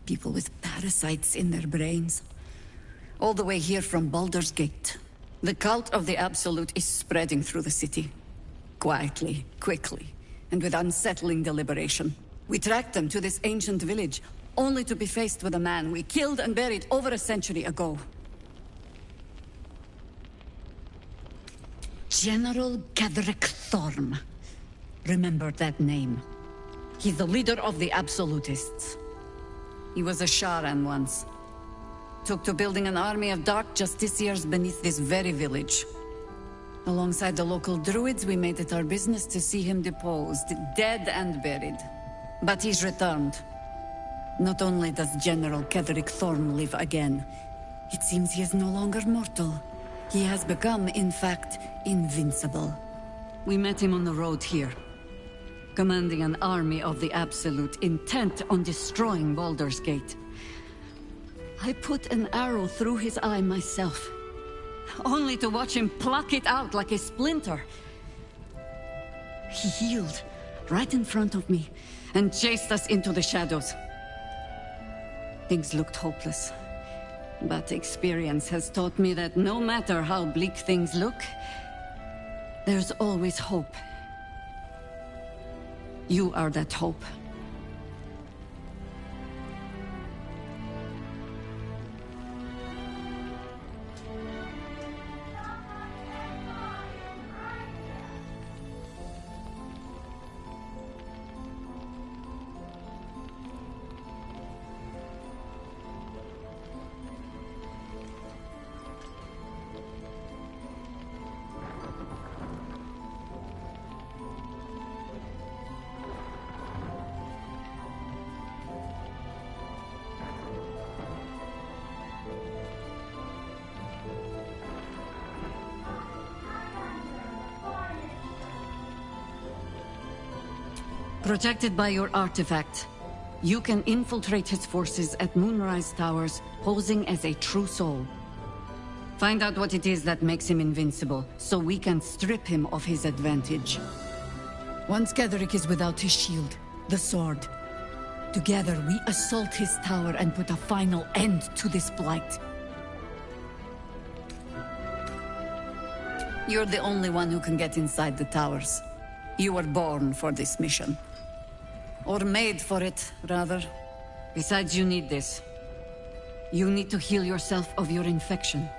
People with parasites in their brains. All the way here from Baldur's Gate. The cult of the Absolute is spreading through the city. Quietly, quickly, and with unsettling deliberation. We tracked them to this ancient village, only to be faced with a man we killed and buried over a century ago. General Ketheric Thorm. Remember that name. He's the leader of the Absolutists. He was a Sharan once. Took to building an army of dark justiciars beneath this very village. Alongside the local druids, we made it our business to see him deposed, dead and buried. But he's returned. Not only does General Ketheric Thorm live again, it seems he is no longer mortal. He has become, in fact, invincible. We met him on the road here. Commanding an army of the Absolute, intent on destroying Baldur's Gate. I put an arrow through his eye myself, only to watch him pluck it out like a splinter. He healed right in front of me and chased us into the shadows. Things looked hopeless. But experience has taught me that no matter how bleak things look, there's always hope. You are that hope. Protected by your artifact, you can infiltrate his forces at Moonrise Towers, posing as a true soul. Find out what it is that makes him invincible, so we can strip him of his advantage. Once Ketheric is without his shield, the sword, together we assault his tower and put a final end to this blight. You're the only one who can get inside the towers. You were born for this mission. Or made for it, rather. Besides, you need this. You need to heal yourself of your infection.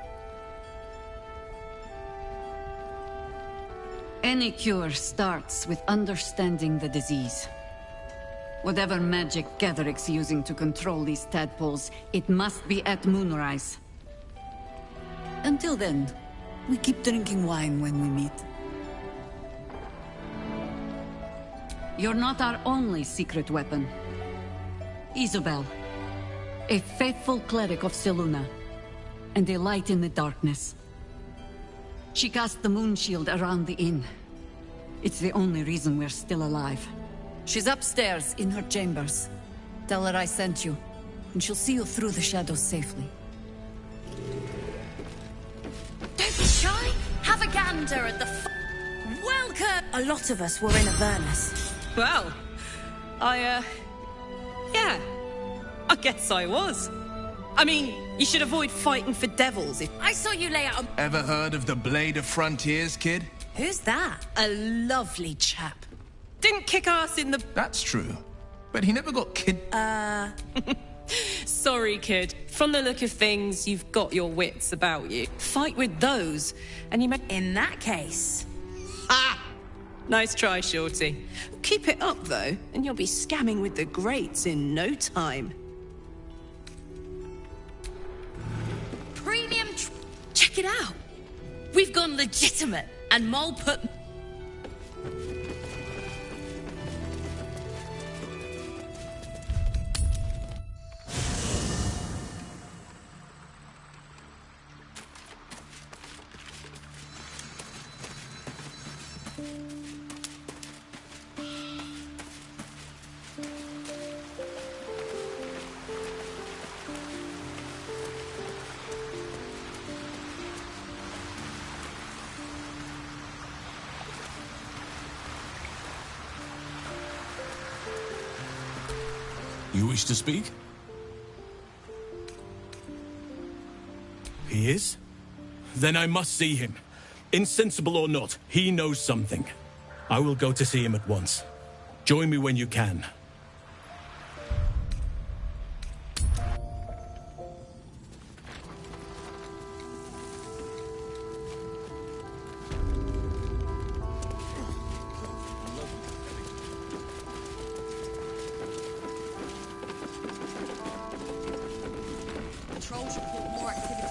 Any cure starts with understanding the disease. Whatever magic Ketheric's using to control these tadpoles, it must be at Moonrise. Until then, we keep drinking wine when we meet. You're not our only secret weapon. Isobel, a faithful cleric of Selûne, and a light in the darkness. She cast the moon shield around the inn. It's the only reason we're still alive. She's upstairs in her chambers. Tell her I sent you, and she'll see you through the shadows safely. Don't be shy. Have a gander at the welcome. A lot of us were in Avernus. Well, yeah, I guess I was. I mean, you should avoid fighting for devils if... I saw you lay out a... Ever heard of the Blade of Frontiers, kid? Who's that? A lovely chap. Didn't kick ass in the... That's true. But he never got kid... Sorry, kid. From the look of things, you've got your wits about you. Fight with those, and you may... In that case... Ah! Nice try, Shorty. Keep it up, though, and you'll be scamming with the greats in no time. Premium... Check it out. We've gone legitimate, and Mole put... You wish to speak? He is? Then I must see him. Insensible or not, he knows something. I will go to see him at once. Join me when you can. Trolls report more activity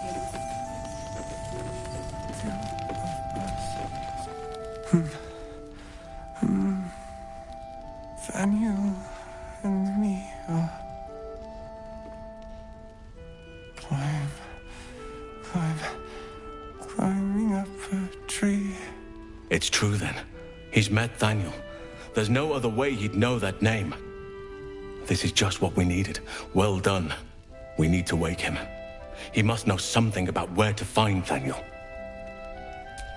Daniel and me are... climbing up a tree. It's true then. He's met Daniel. There's no other way he'd know that name. This is just what we needed. Well done. We need to wake him. He must know something about where to find Daniel.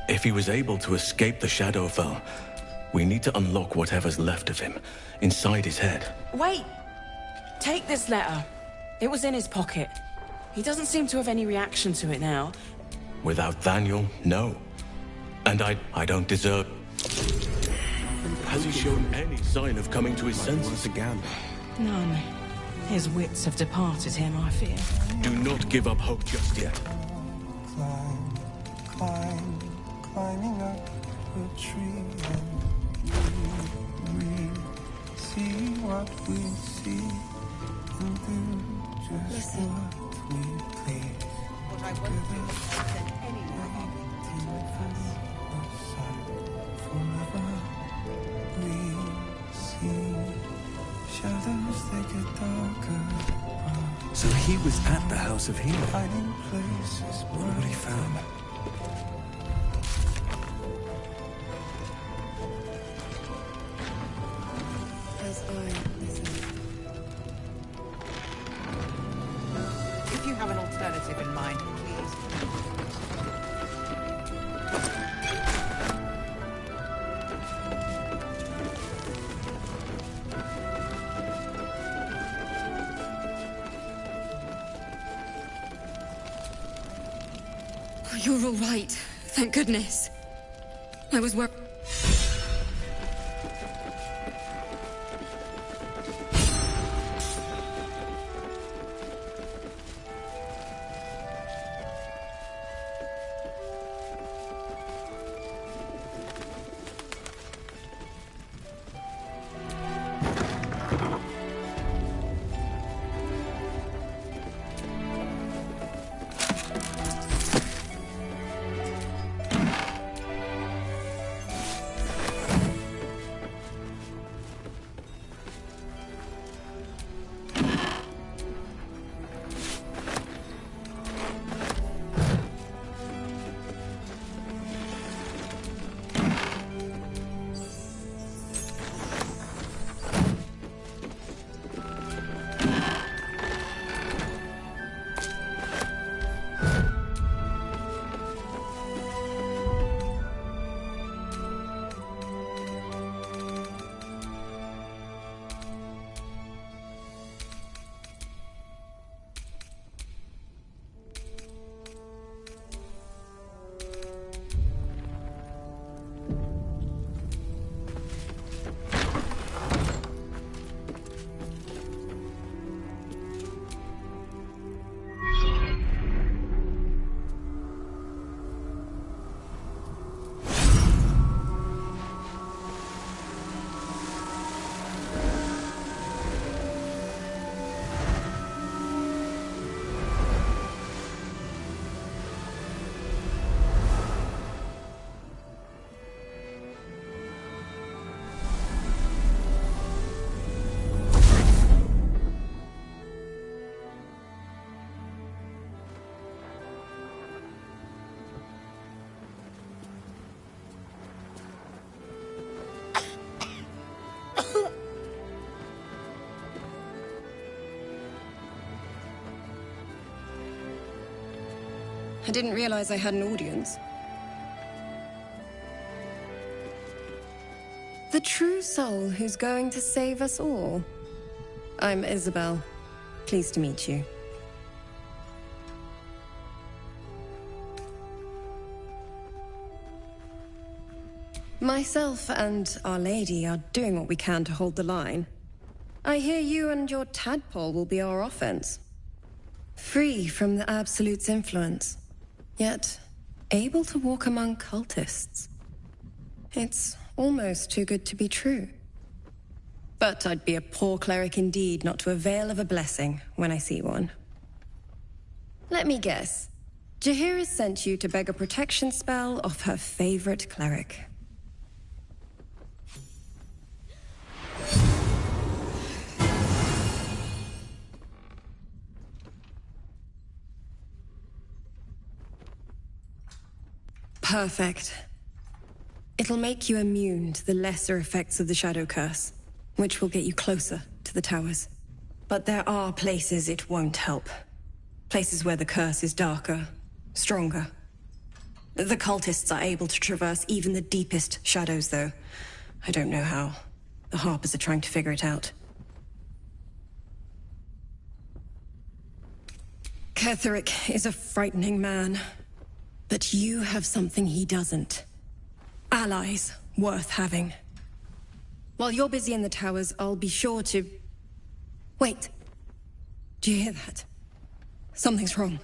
If he was able to escape the Shadowfell, we need to unlock whatever's left of him, inside his head. Wait! Take this letter. It was in his pocket. He doesn't seem to have any reaction to it now. Without Daniel, no. And I don't deserve... Has he shown any sign of coming to his senses again? None. His wits have departed him, I fear. Do not give up hope just yet. Climbing up a tree and we see what we see and do just what we please. What I won't do is send anyone forever we see shadows that get darker. So he was at the House of Healing. Hiding places. What would he found? as I listen. If you have an alternative in mind, please. Oh, you're all right. Thank goodness. I was worried. I didn't realize I had an audience. The true soul who's going to save us all. I'm Isabel. Pleased to meet you. Myself and Our Lady are doing what we can to hold the line. I hear you and your tadpole will be our offense. Free from the Absolute's influence, yet able to walk among cultists. It's almost too good to be true. But I'd be a poor cleric indeed not to avail of a blessing when I see one. Let me guess. Jaheira sent you to beg a protection spell off her favorite cleric. Perfect. It'll make you immune to the lesser effects of the Shadow Curse, which will get you closer to the towers. But there are places it won't help. Places where the curse is darker, stronger. The cultists are able to traverse even the deepest shadows, though. I don't know how. The Harpers are trying to figure it out. Ketherick is a frightening man. But you have something he doesn't. Allies worth having. While you're busy in the towers, I'll be sure to... Wait. Do you hear that? Something's wrong.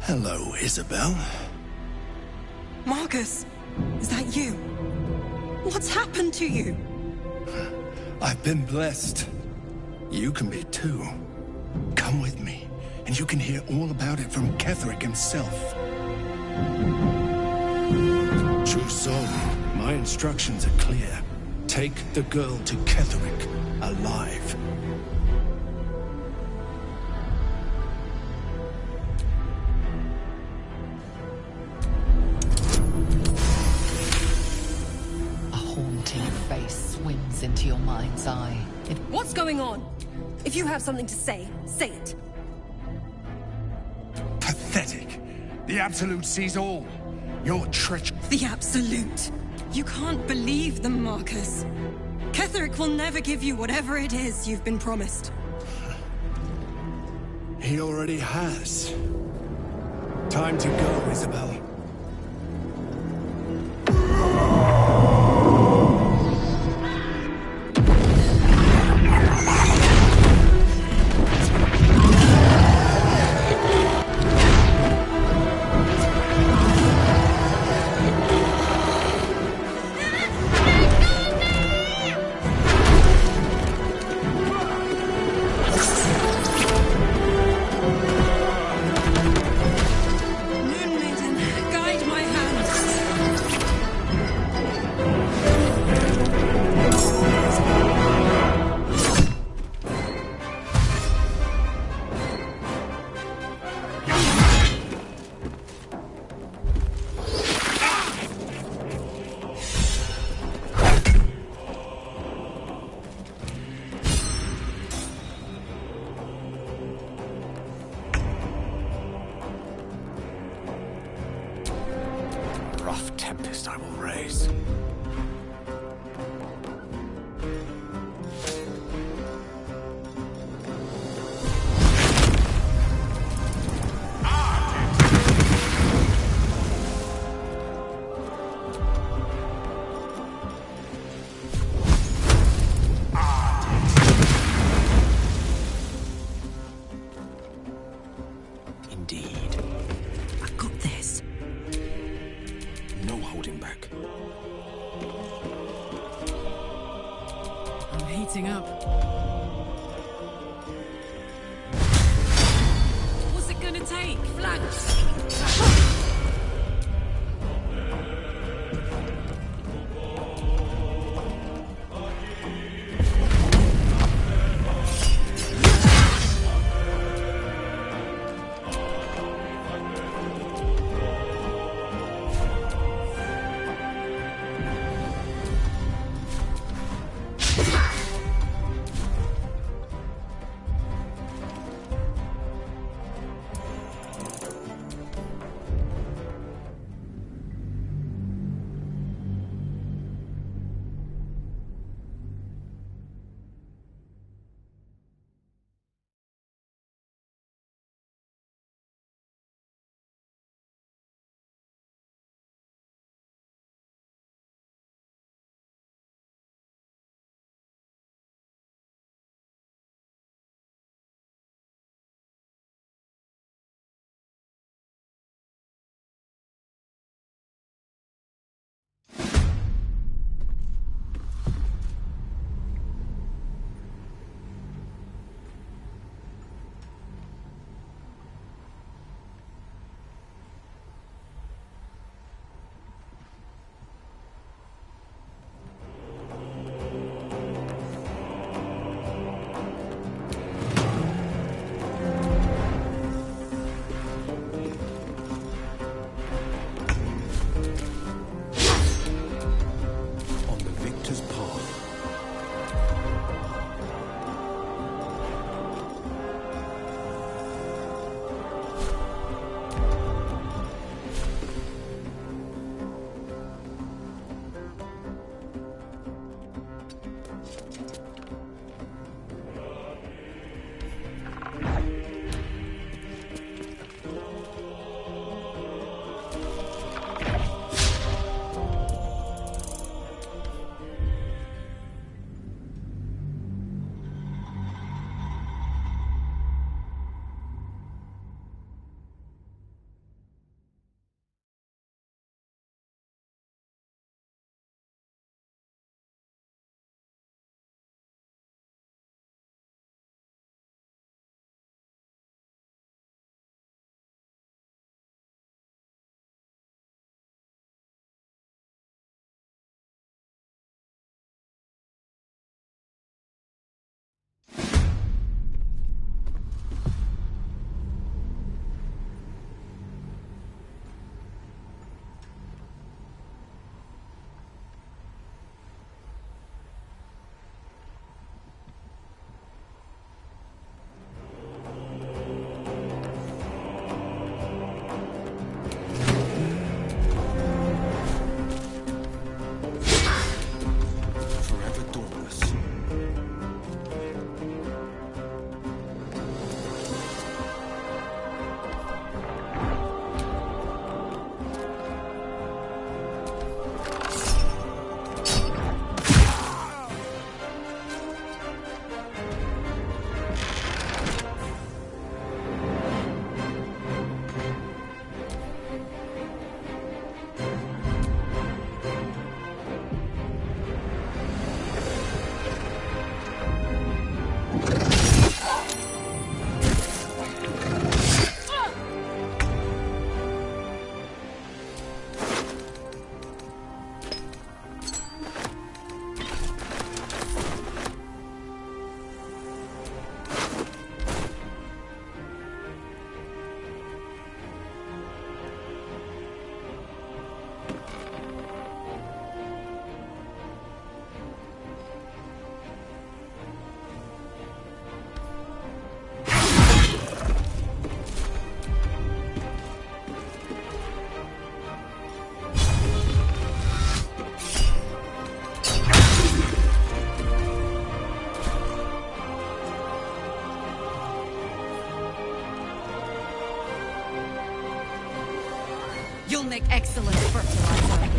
Hello, Isabel. Marcus, is that you? What's happened to you? I've been blessed. You can be too. Come with me, and you can hear all about it from Ketherick himself. True soul, my instructions are clear. Take the girl to Ketherick, alive. Swims into your mind's eye. What's going on? If you have something to say, say it. Pathetic. The Absolute sees all. Your treachery. The Absolute. You can't believe them, Marcus. Ketherick will never give you whatever it is you've been promised. He already has. Time to go, Isabel. Tempest I will raise. Indeed. I've got this. No holding back. I'm heating up. What's it gonna take? Flanks! You'll make excellent fertilizer.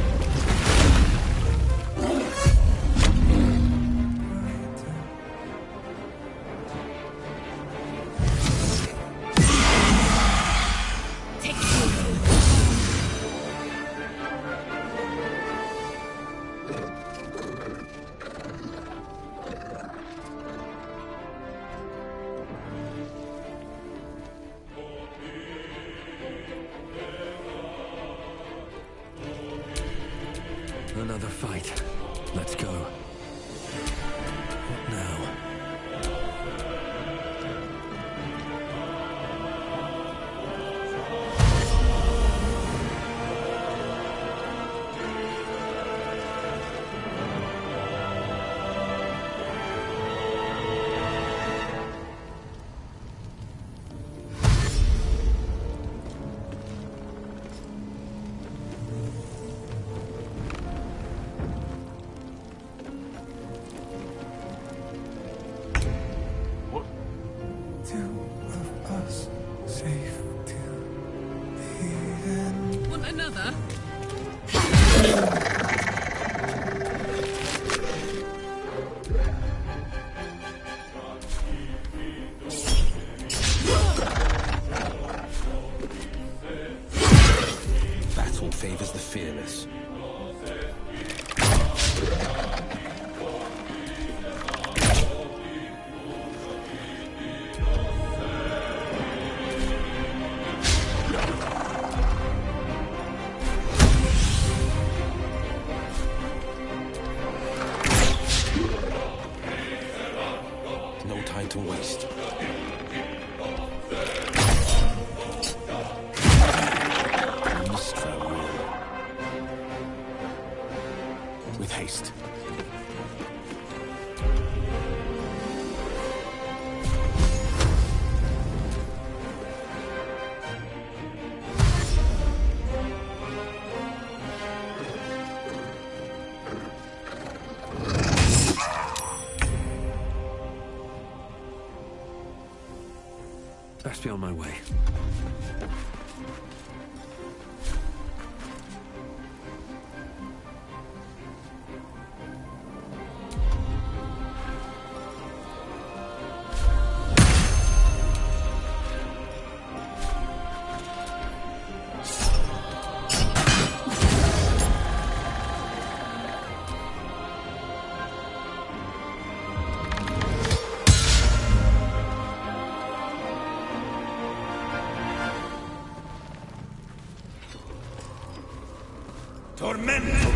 Another fight. Let's go. What now? Another? Battle favors the fearless. No time to waste. Mistra will. With haste. Best be on my way. Tormento!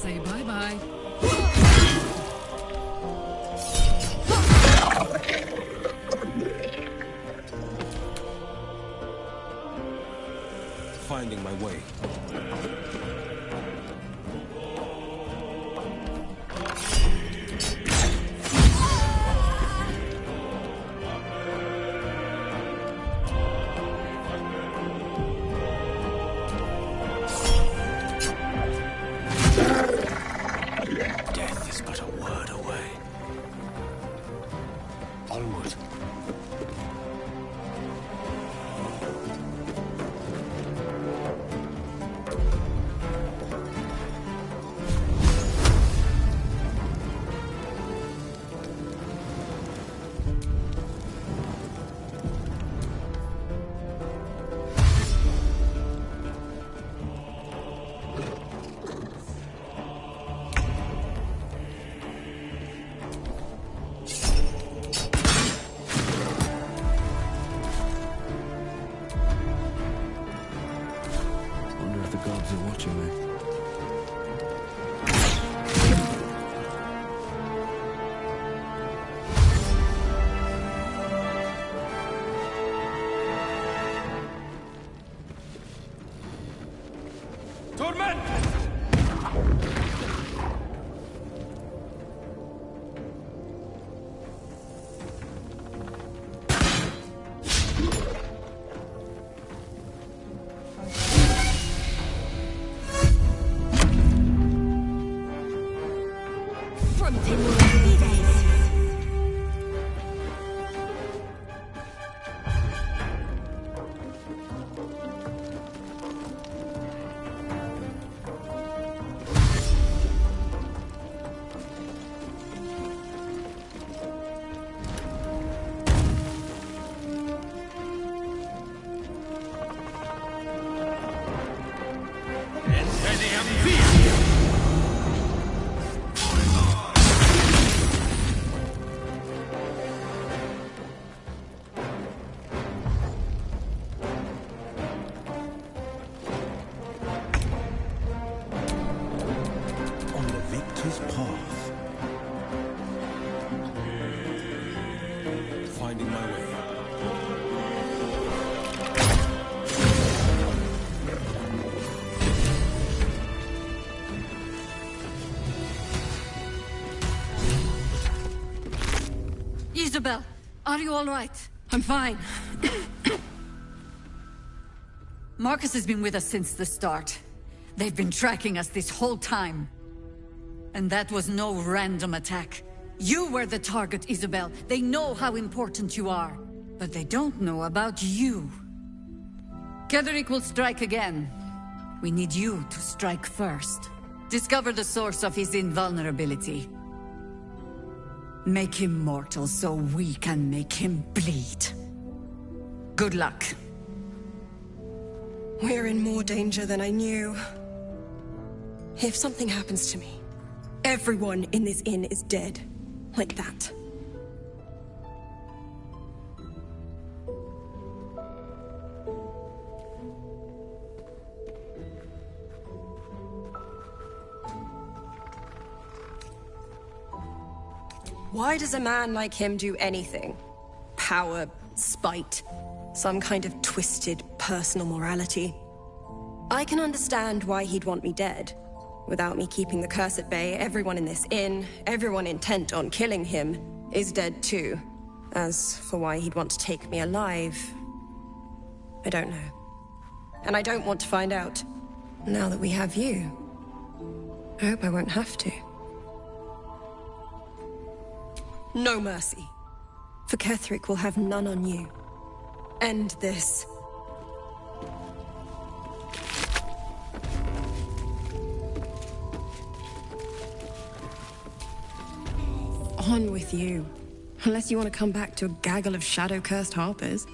Say bye-bye. Finding my way. Death is but a word away. Onward. gods are watching me. Isabel, are you all right? I'm fine. Marcus has been with us since the start. They've been tracking us this whole time. And that was no random attack. You were the target, Isabel. They know how important you are. But they don't know about you. Ketheric will strike again. We need you to strike first. Discover the source of his invulnerability. Make him mortal so we can make him bleed. Good luck. We're in more danger than I knew. If something happens to me, everyone in this inn is dead. Like that. Why does a man like him do anything? Power, spite, some kind of twisted personal morality. I can understand why he'd want me dead. Without me keeping the curse at bay, everyone in this inn, everyone intent on killing him, is dead too. As for why he'd want to take me alive, I don't know. And I don't want to find out. Now that we have you, I hope I won't have to. No mercy. For Ketheric will have none on you. End this. On with you. Unless you want to come back to a gaggle of shadow-cursed harpers.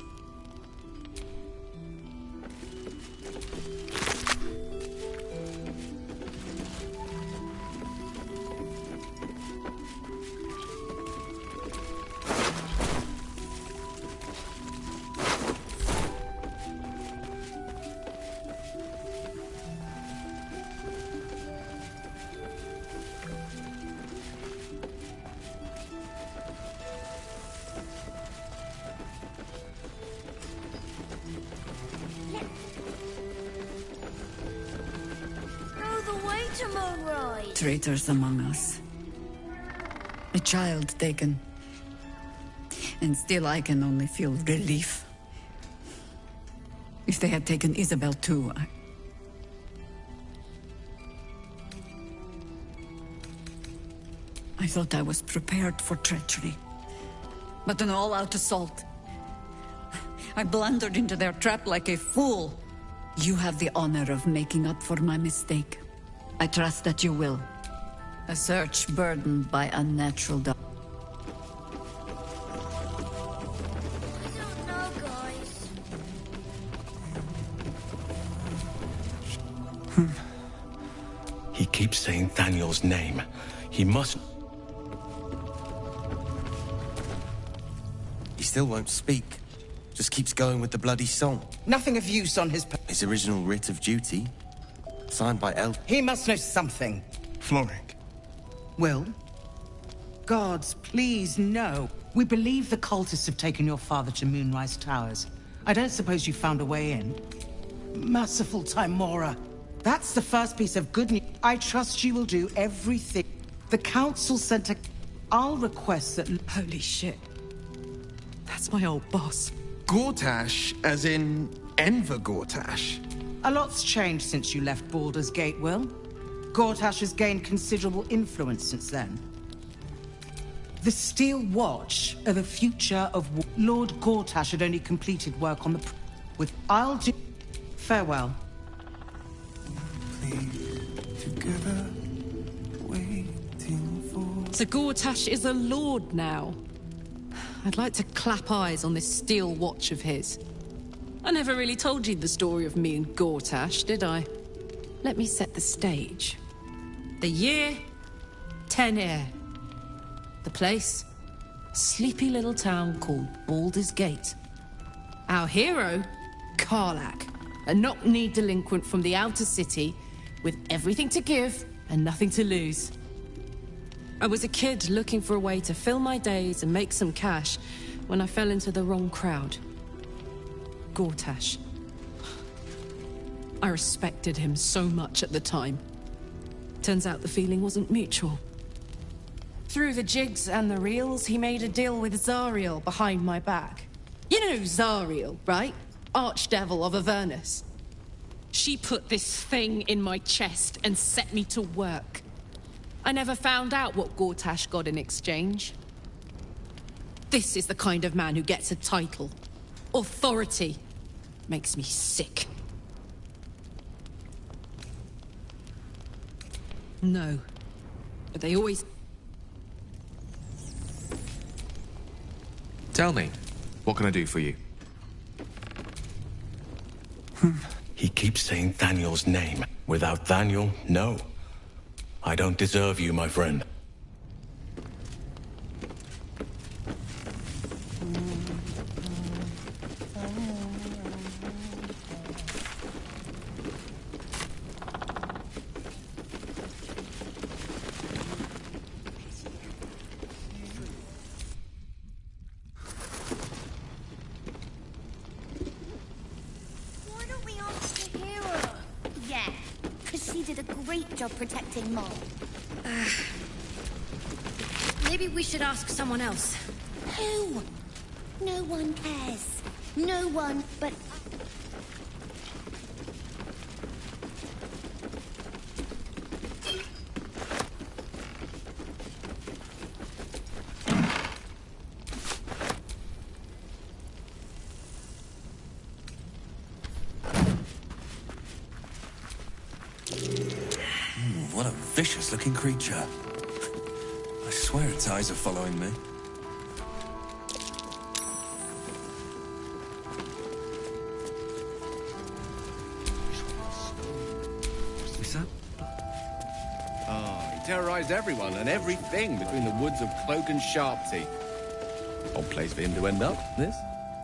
Traitors among us. A child taken. And still I can only feel relief. If they had taken Isabel too, I thought I was prepared for treachery. But an all-out assault. I blundered into their trap like a fool. You have the honor of making up for my mistake. I trust that you will. A search burdened by unnatural dark. He keeps saying Thaniel's name. He must... He still won't speak. Just keeps going with the bloody song. Nothing of use on his... His original writ of duty. Signed by El... He must know something. Florrick. Will? Gods, please, no. We believe the cultists have taken your father to Moonrise Towers. I don't suppose you found a way in. Merciful Timora. That's the first piece of good news. I trust you will do everything. The council sent a... I'll request that... Holy shit. That's my old boss. Gortash, as in Enver Gortash. A lot's changed since you left Baldur's Gate, Will. Gortash has gained considerable influence since then. The Steel Watch are the future of... Lord Gortash had only completed work on the... With I'll do... Farewell. Together, waiting for... So Gortash is a lord now. I'd like to clap eyes on this steel watch of his. I never really told you the story of me and Gortash, did I? Let me set the stage. The year, Tenir. The place, a sleepy little town called Baldur's Gate. Our hero, Karlach, a knock-kneed delinquent from the outer city with everything to give and nothing to lose. I was a kid looking for a way to fill my days and make some cash when I fell into the wrong crowd. Gortash. I respected him so much at the time. Turns out the feeling wasn't mutual. Through the jigs and the reels, he made a deal with Zariel behind my back. You know Zariel, right? Archdevil of Avernus. She put this thing in my chest and set me to work. I never found out what Gortash got in exchange. This is the kind of man who gets a title. Authority. Makes me sick. No. But they always... Tell me, what can I do for you? He keeps saying Thaniel's name. Without Thaniel, no. I don't deserve you, my friend. Why don't we ask Tahira? Yeah, because she did a great job protecting Mol. Maybe we should ask someone else. Who? No one cares. No one but... What a vicious-looking creature. I swear its eyes are following me. Oh, he terrorized everyone and everything between the woods of Cloak and Sharpteeth. Odd place for him to end up, this.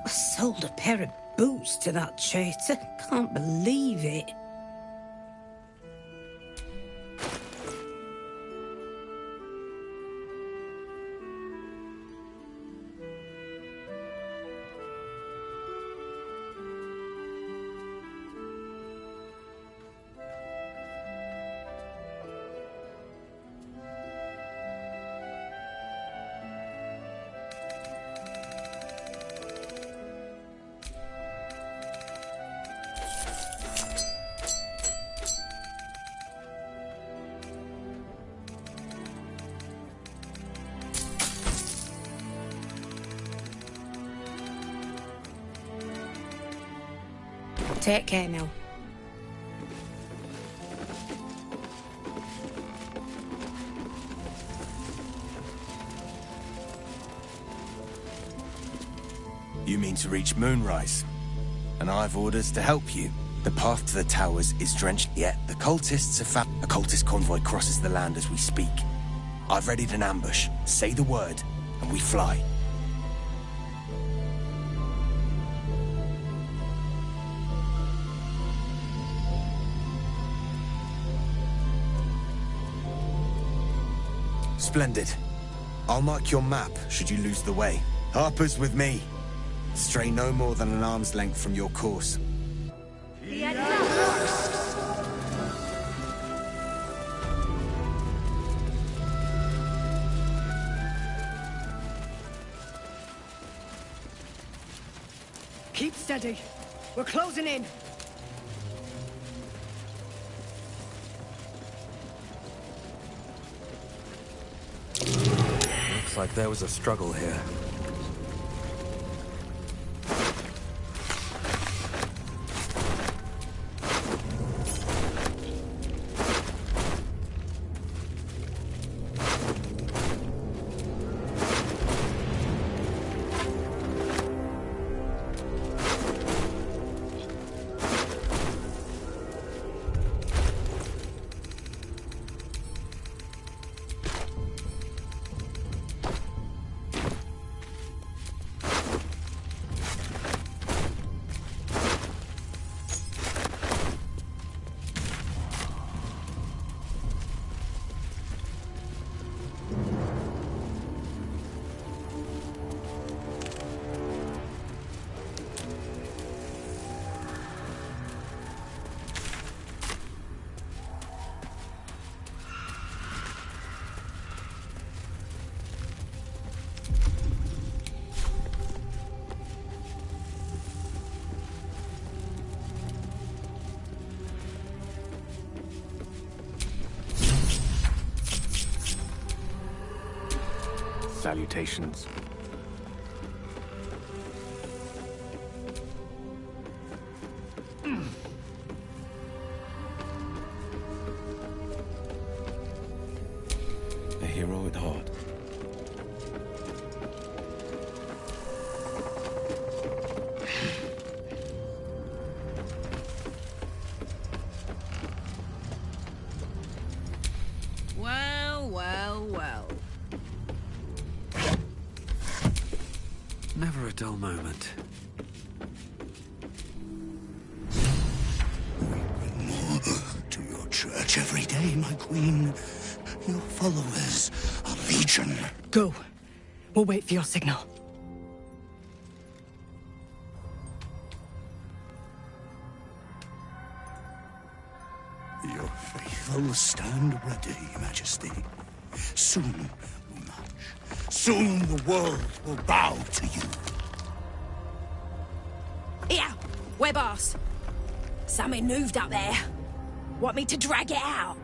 I sold a pair of boots to that traitor. Can't believe it. Take care now. You mean to reach Moonrise? And I've orders to help you. The path to the towers is drenched, yet the cultists have found... A cultist convoy crosses the land as we speak. I've readied an ambush. Say the word, and we fly. Splendid. I'll mark your map should you lose the way. Harper's with me. Stray no more than an arm's length from your course. Keep steady. We're closing in. Looks like there was a struggle here. Salutations. A hero at heart. Well, well, well. Never a dull moment. To your church every day, my queen. Your followers are legion. Go. We'll wait for your signal. Your faithful stand ready, Majesty. Soon we'll march. Soon the world will bow to you. Here, we're boss. Something moved up there. Want me to drag it out?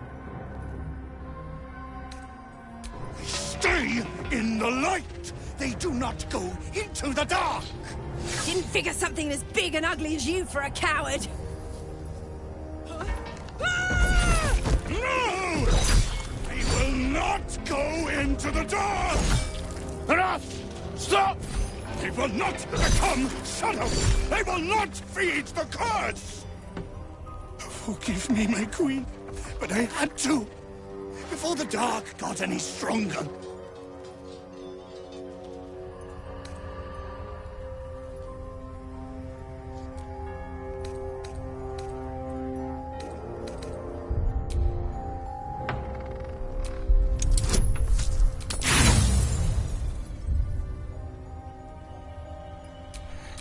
Stay in the light! They do not go into the dark! Didn't figure something as big and ugly as you for a coward. No! They will not go into the dark! Enough! Stop! They will not become shadows! They will not feed the curse! Forgive me, my queen, but I had to. Before the dark got any stronger.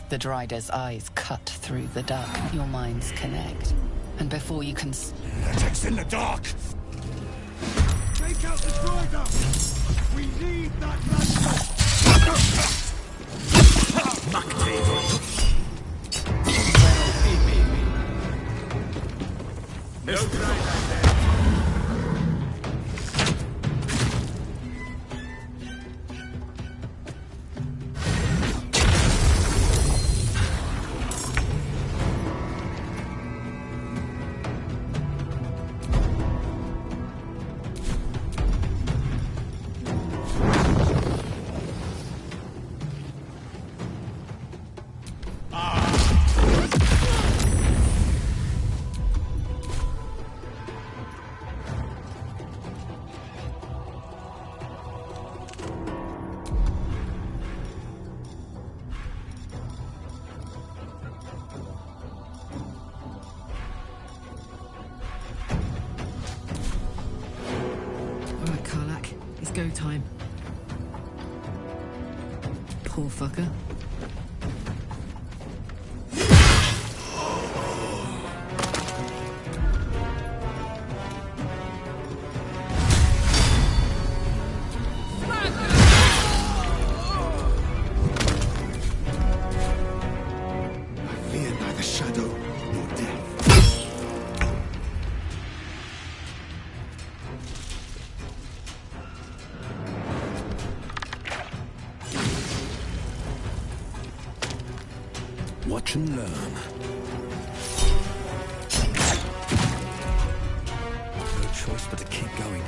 The Dryder's eyes cut through the dark. Your minds connect. And before you can... Lunatics in the dark! Take out the Dryder! We need that go time. Poor fucker. Fear neither shadow nor death. Watch and learn. No choice but to keep going.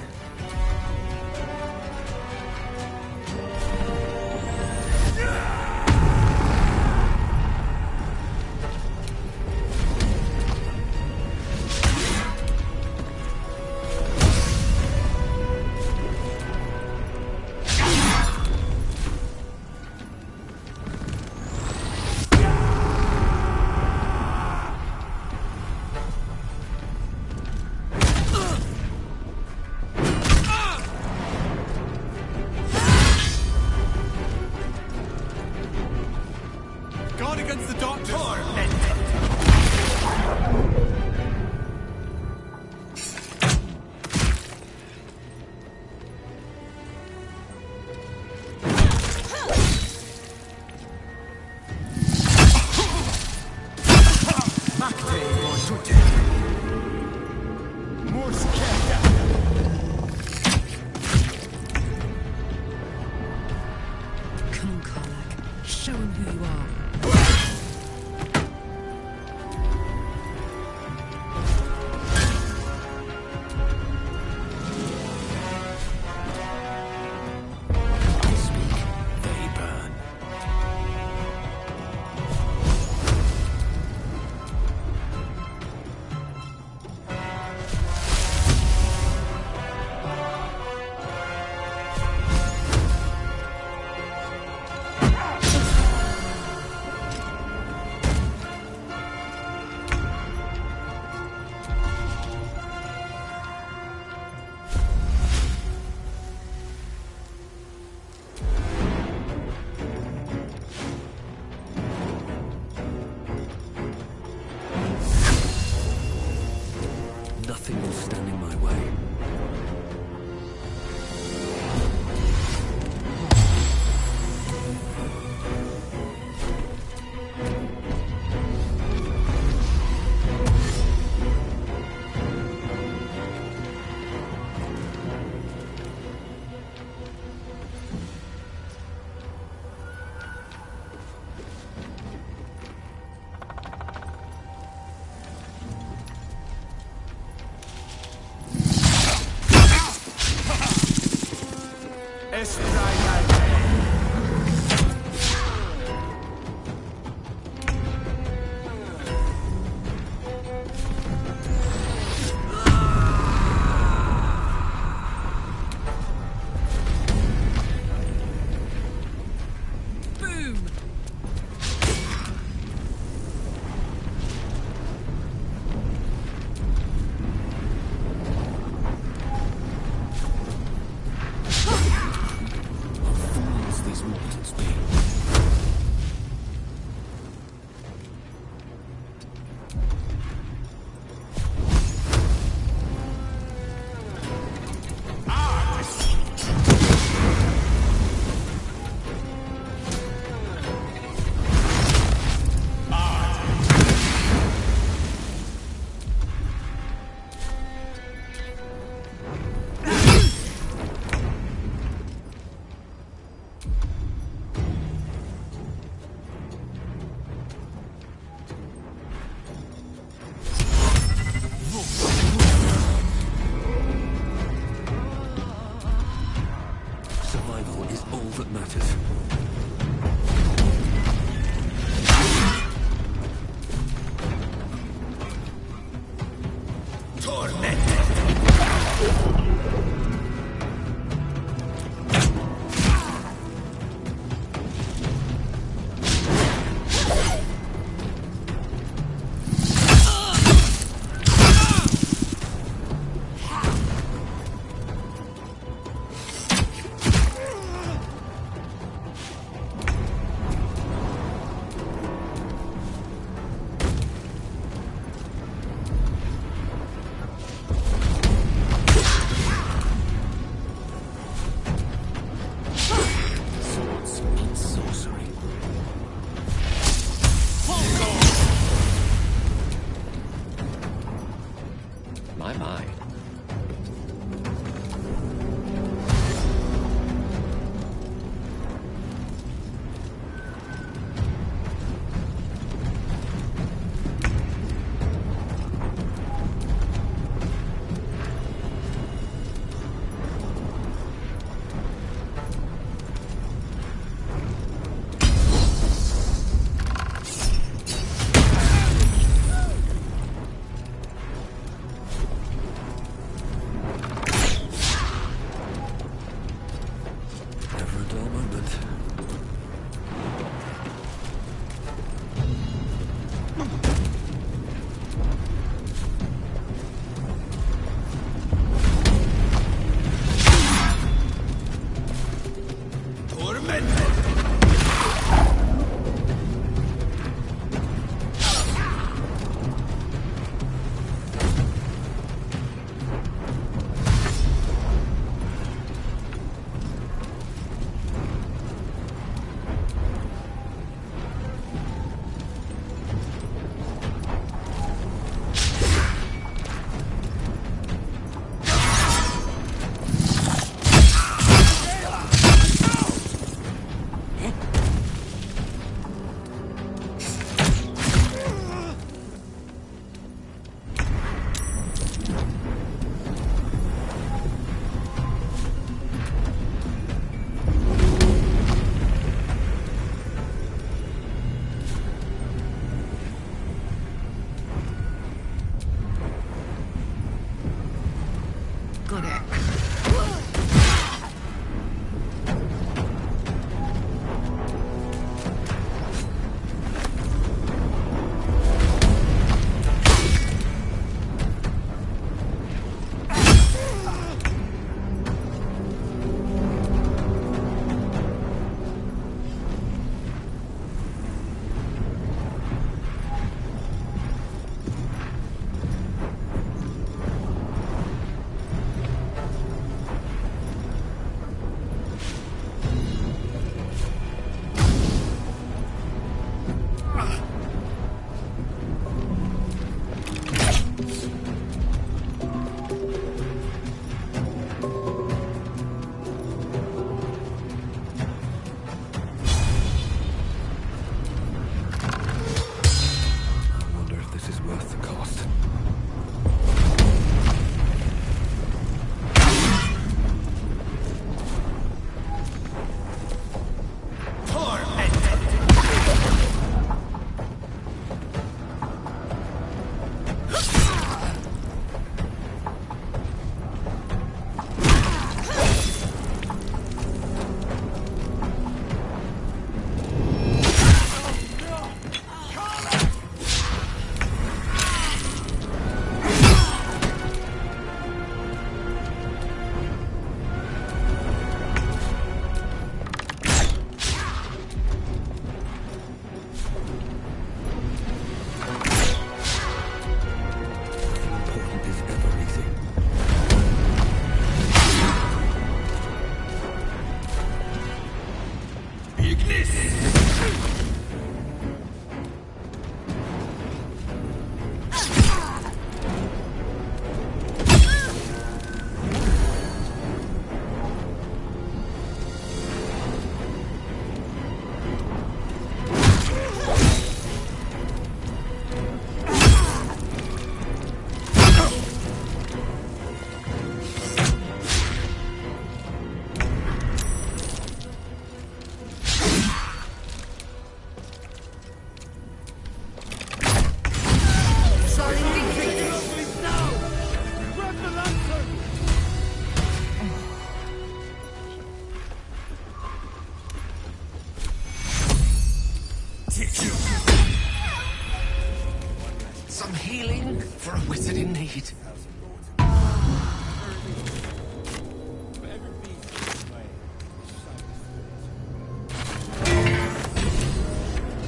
Some healing for a wizard in need.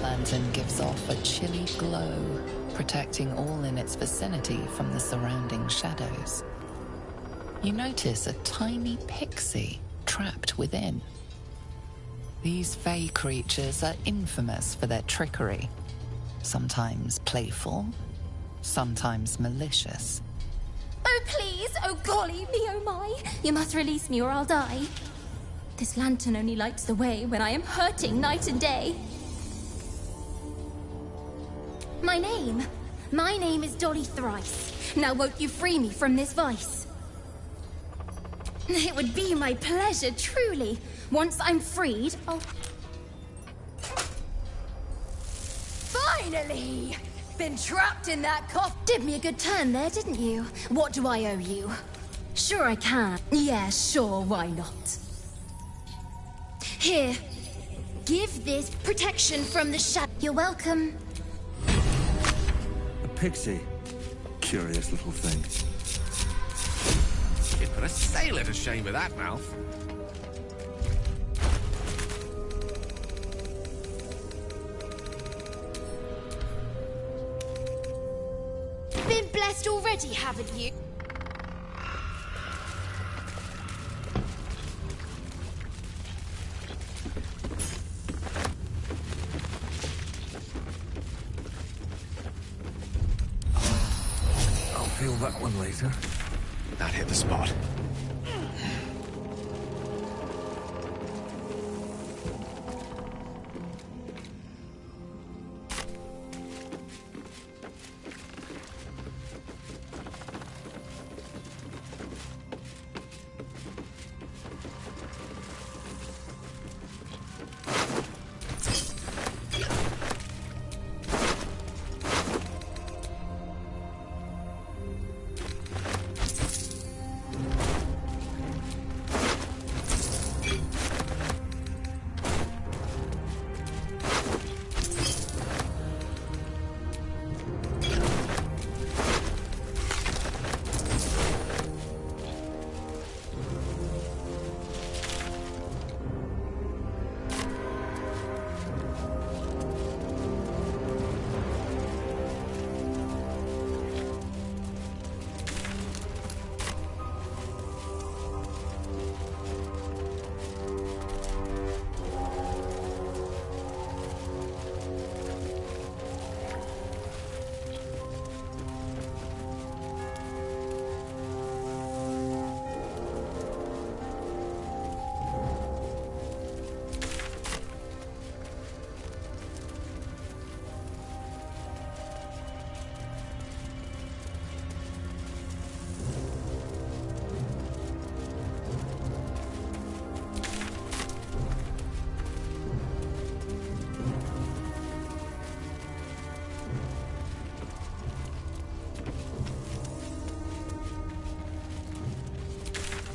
Lantern gives off a chilly glow, protecting all in its vicinity from the surrounding shadows. You notice a tiny pixie trapped within. These fey creatures are infamous for their trickery. Sometimes playful, sometimes malicious. Oh, please! Oh, golly me, oh my! You must release me or I'll die. This lantern only lights the way when I am hurting night and day. My name is Dolly Thrice. Now won't you free me from this vice? It would be my pleasure, truly. Once I'm freed, I'll... Finally! Been trapped in that cough. Did me a good turn there, didn't you? What do I owe you? Sure I can. Yeah, sure, why not? Here. Give this protection from the shadow. You're welcome. pixie. Curious little thing. You'd put a sailor to shame with that mouth. Been blessed already, haven't you? I'll feel that one later. That hit the spot.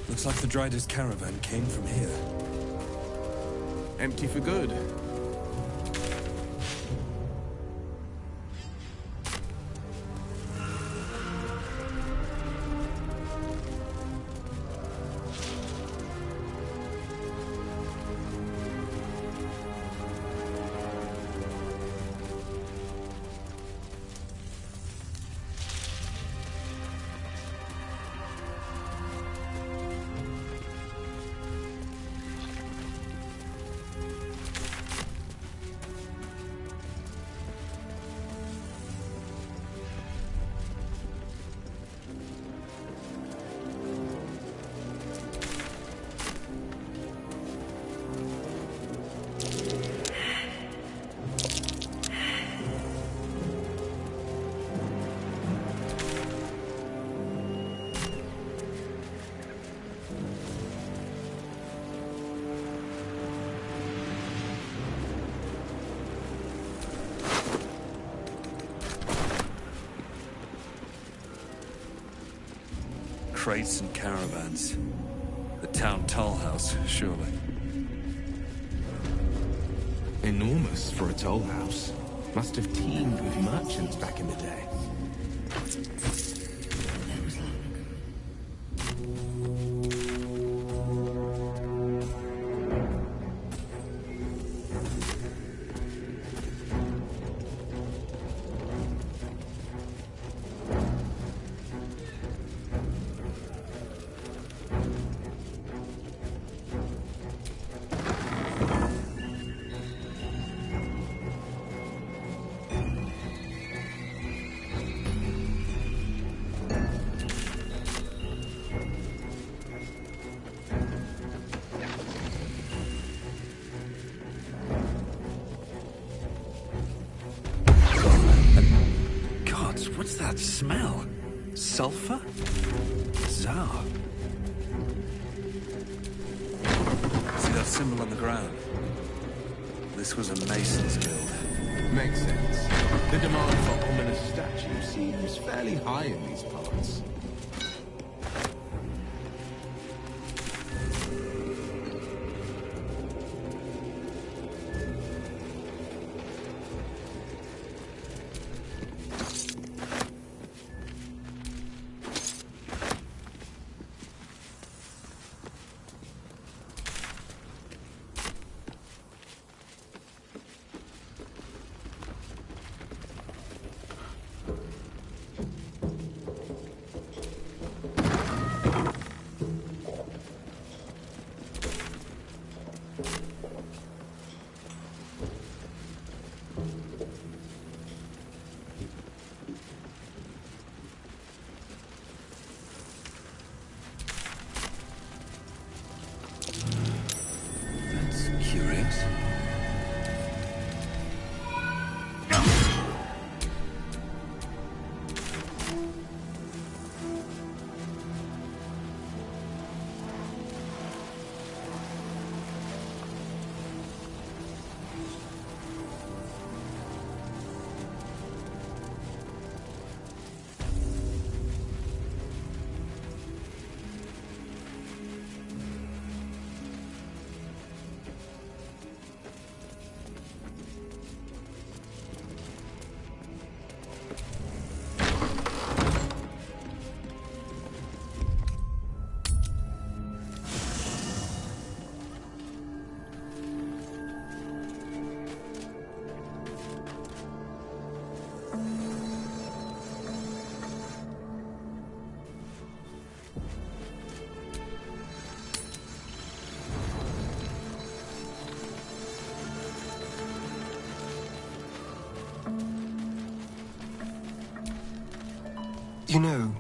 Looks like the Driders' caravan came from here. Empty for good. Crates and caravans. The town toll house, surely. Enormous for a toll house. Must have teemed with merchants back in the day. What's that smell? Sulfur? Bizarre. See that symbol on the ground? This was a Mason's guild. Makes sense. The demand for ominous statues seems fairly high in these parts. You know,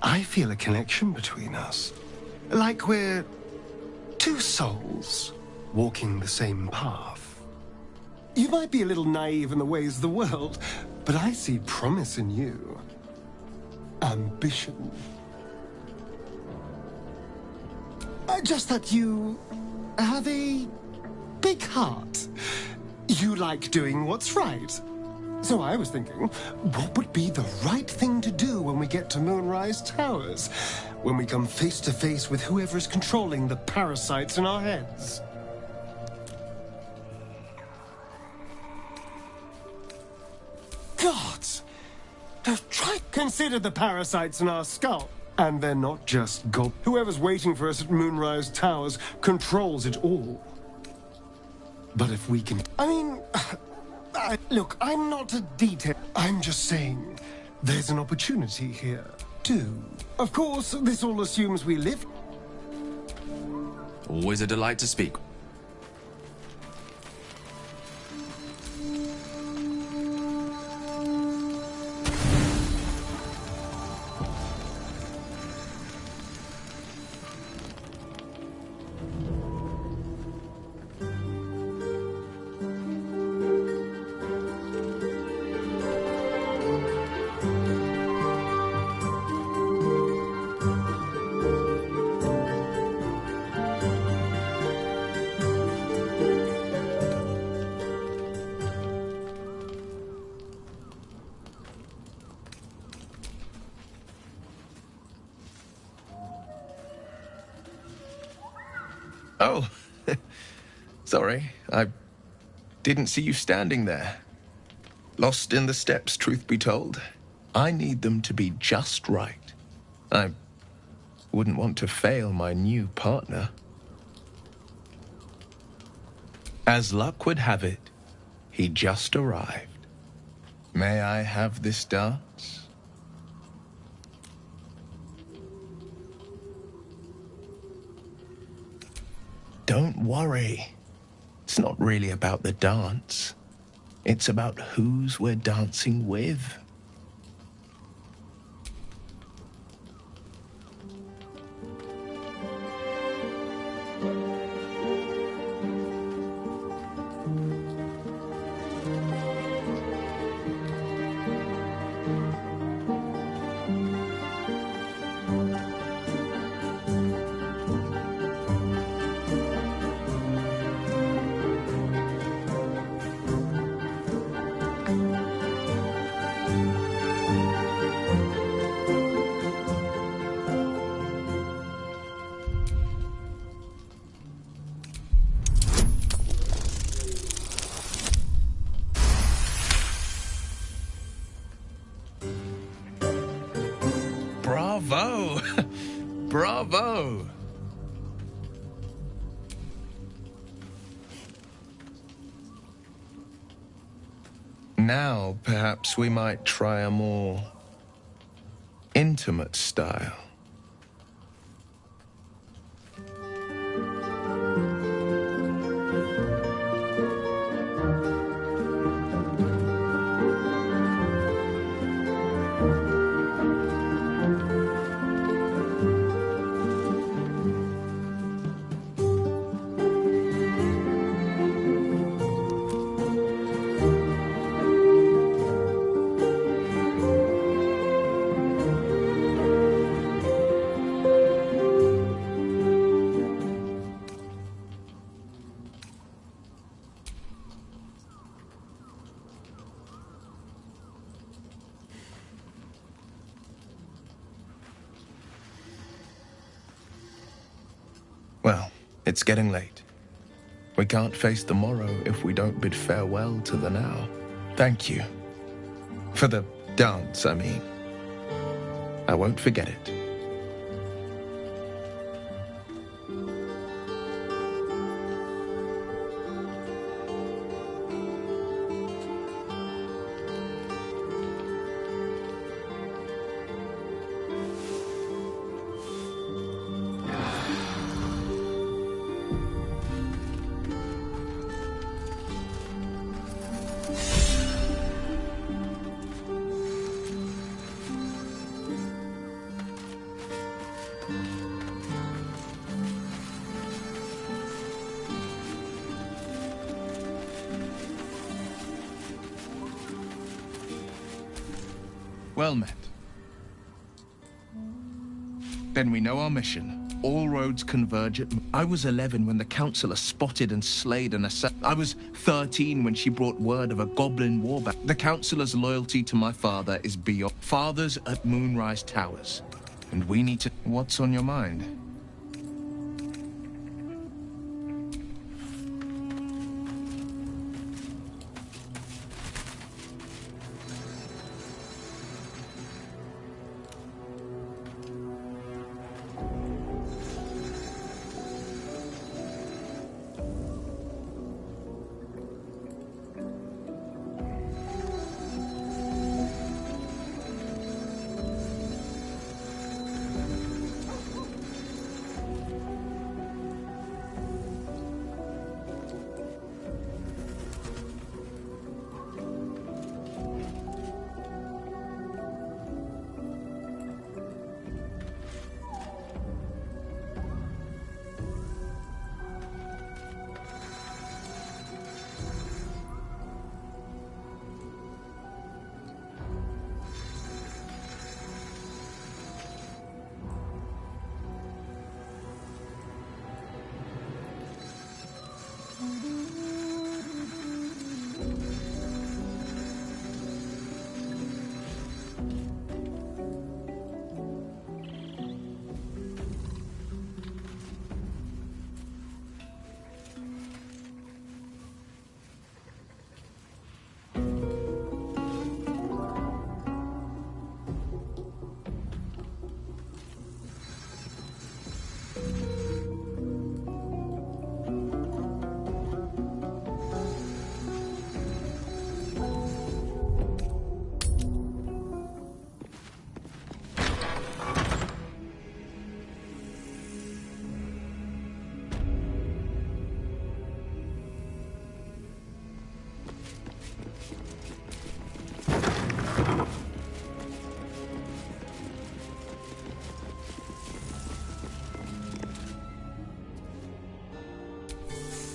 I feel a connection between us. Like we're two souls walking the same path. You might be a little naive in the ways of the world, but I see promise in you. Ambition. Just that you have a big heart. You like doing what's right. So I was thinking, what would be the right thing to do when we get to Moonrise Towers? When we come face to face with whoever's controlling the parasites in our heads? Gods! Try consider the parasites in our skull. And they're not just gold. Whoever's waiting for us at Moonrise Towers controls it all. But if we can... I mean... look, I'm not a detail. I'm just saying, there's an opportunity here, too. Of course, this all assumes we live... Always a delight to speak. Oh, sorry. I didn't see you standing there. Lost in the steps, truth be told. I need them to be just right. I wouldn't want to fail my new partner. As luck would have it, he just arrived. May I have this dance? Don't worry. It's not really about the dance. It's about whose we're dancing with. Bravo! Bravo! Now, perhaps we might try a more intimate style. Well, it's getting late. We can't face the morrow if we don't bid farewell to the now. Thank you. For the dance, I mean. I won't forget it. Well met. Then we know our mission. All roads converge at... I was 11 when the Councillor spotted and slayed an assassin. I was 13 when she brought word of a goblin warback. The Councillor's loyalty to my father is beyond... Father's at Moonrise Towers. And we need to... What's on your mind?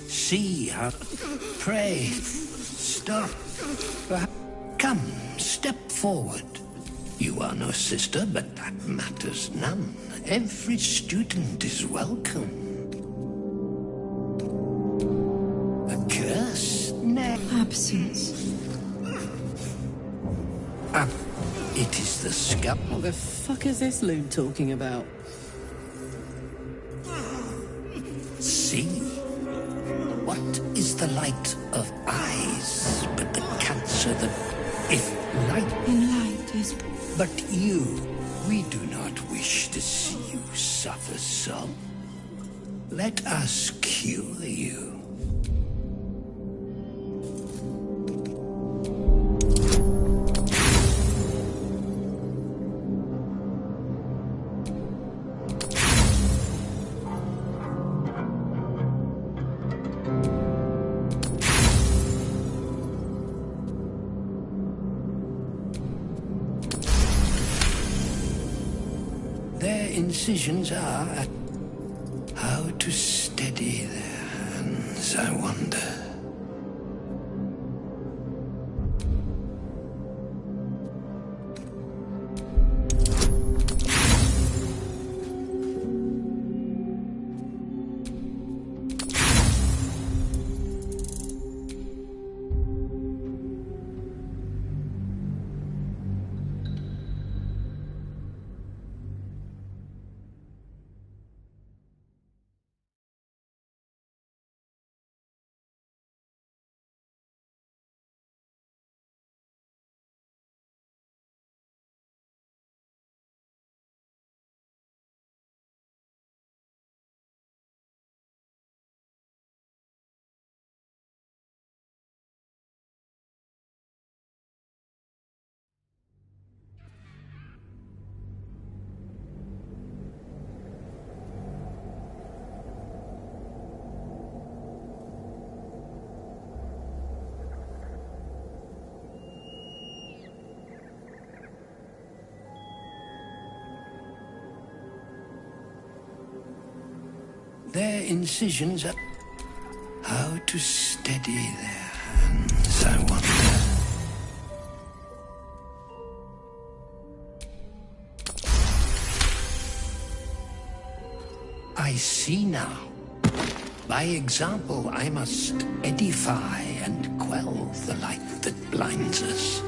See her. Pray, stop. Come, step forward. You are no sister, but that matters none. Every student is welcome. A curse? No. Absence. It is the scum. What the fuck is this loon talking about? See? What is the light of eyes but the cancer that if light in light is... But you, we do not wish to see you suffer so. Let us cure you. Incisions are at how to steady their hands, I wonder. Their incisions are how to steady their hands, I wonder. I see now. By example, I must edify and quell the light that blinds us.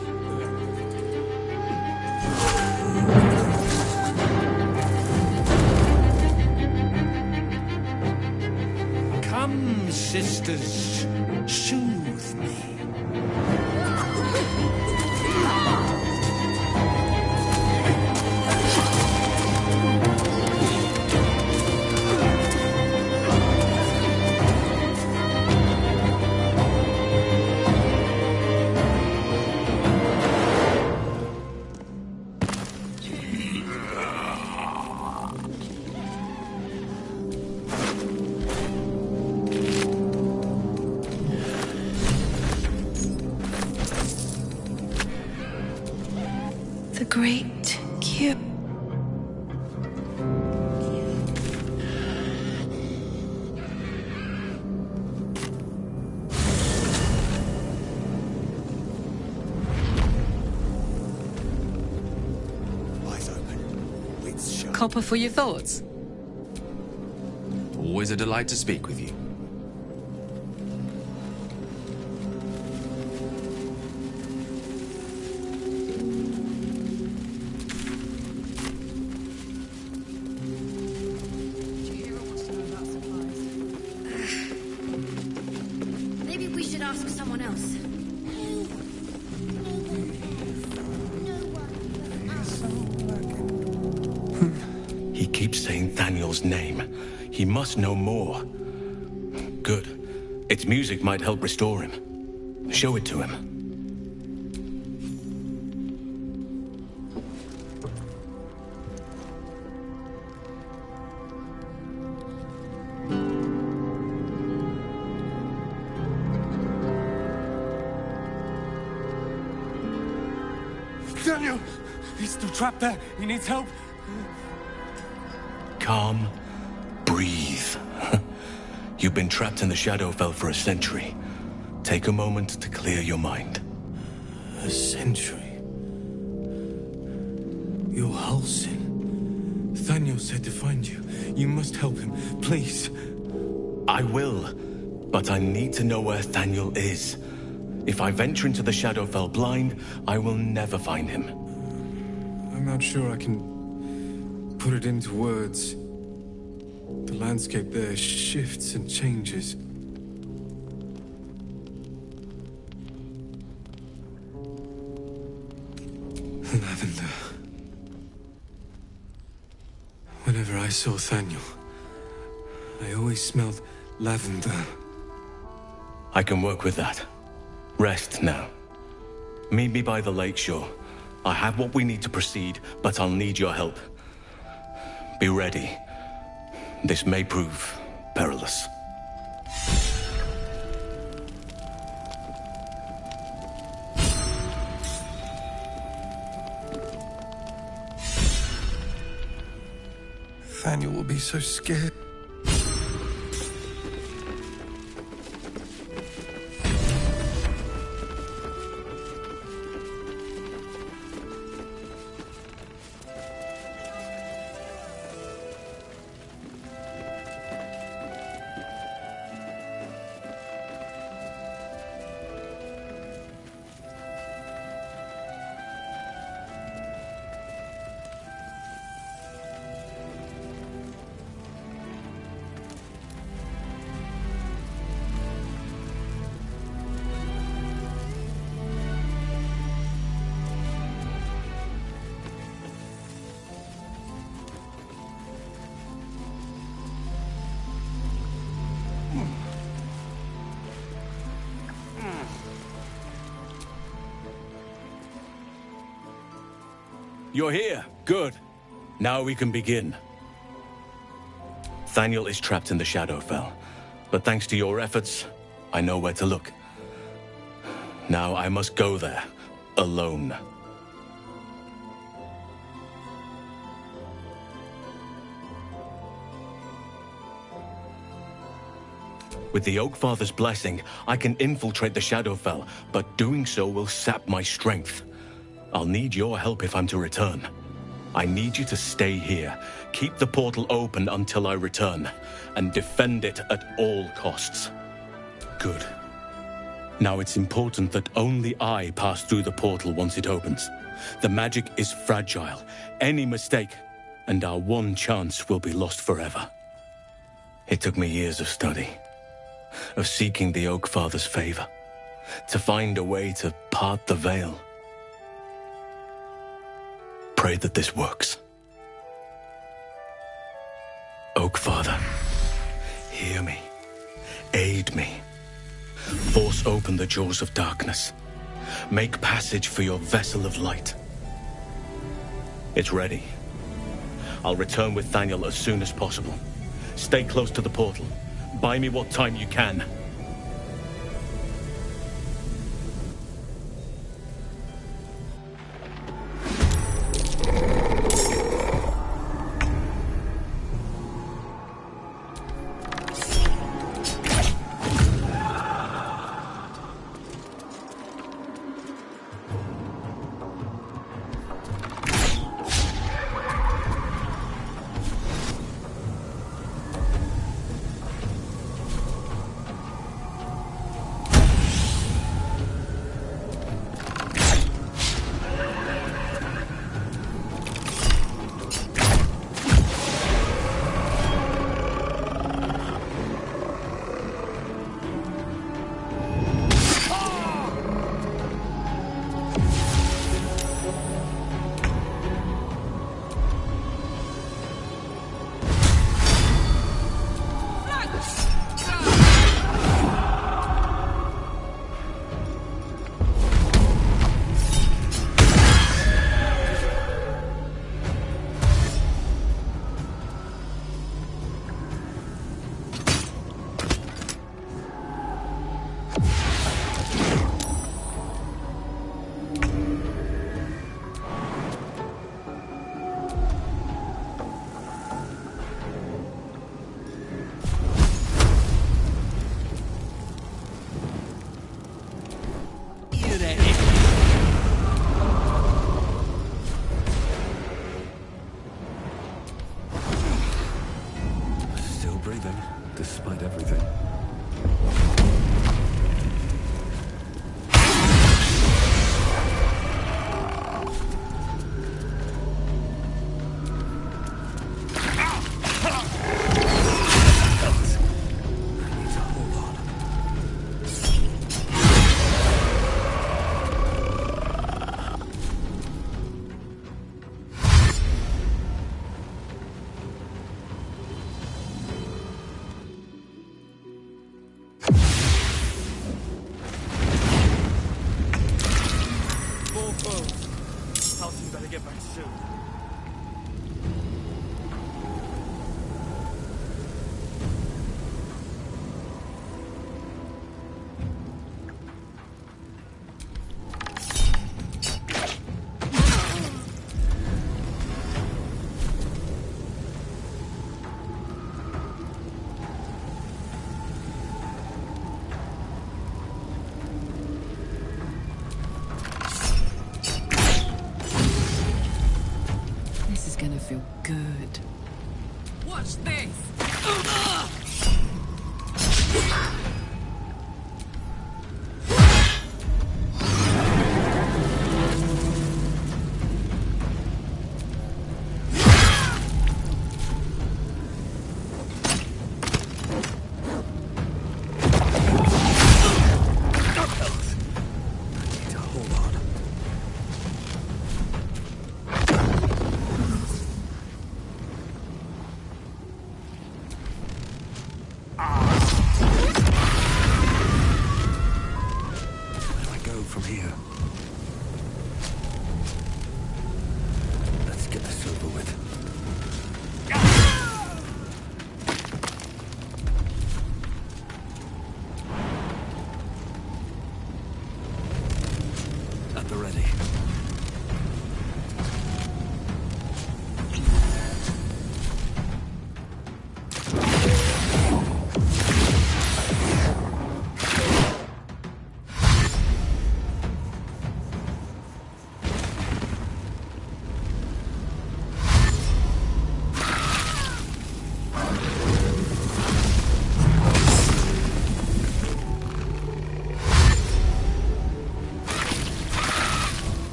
Come, sisters, soothe me. The Great Cure. Eyes open. Wits shut. Copper for your thoughts? Always a delight to speak with you. Maybe we should ask someone else. He keeps saying Thaniel's name. He must know more. Good. Its music might help restore him. Show it to him. Daniel! He's still trapped there. He needs help. Calm. Breathe. You've been trapped in the Shadowfell for a century. Take a moment to clear your mind. A century? You're Halsin. Thaniel said to find you. You must help him, please. I will, but I need to know where Thaniel is. If I venture into the Shadowfell blind, I will never find him. I'm not sure I can put it into words. The landscape there shifts and changes. Lavender. Whenever I saw Thaniel, I always smelled lavender. I can work with that. Rest now. Meet me by the lakeshore. I have what we need to proceed, but I'll need your help. Be ready. This may prove perilous. Thaniel will be so scared. You're here. Good. Now we can begin. Thaniel is trapped in the Shadowfell, but thanks to your efforts, I know where to look. Now I must go there, alone. With the Oakfather's blessing, I can infiltrate the Shadowfell, but doing so will sap my strength. I'll need your help if I'm to return. I need you to stay here, keep the portal open until I return, and defend it at all costs. Good. Now it's important that only I pass through the portal once it opens. The magic is fragile. Any mistake, and our one chance will be lost forever. It took me years of study, of seeking the Oak Father's favor, to find a way to part the veil. Pray that this works. Oak Father, hear me. Aid me. Force open the jaws of darkness. Make passage for your vessel of light. It's ready. I'll return with Thaniel as soon as possible. Stay close to the portal. Buy me what time you can. Despite everything. Feel good. Watch this!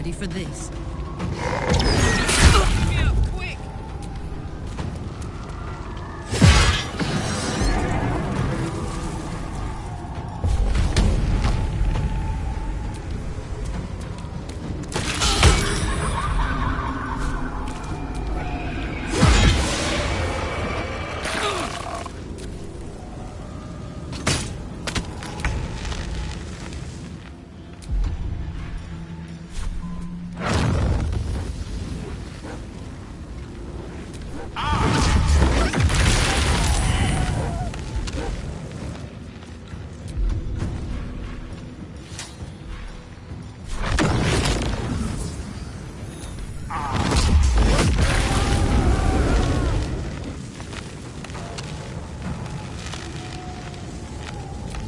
ready for this.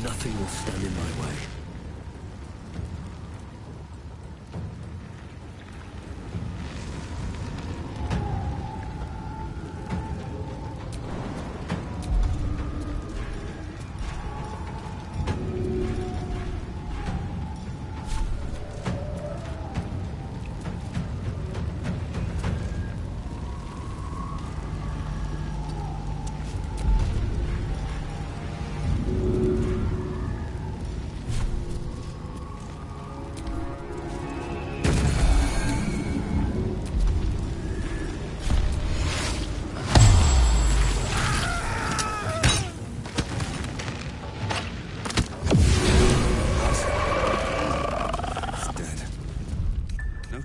Nothing will stand in my way.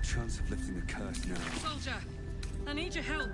Chance of lifting the curse now. Soldier, I need your help.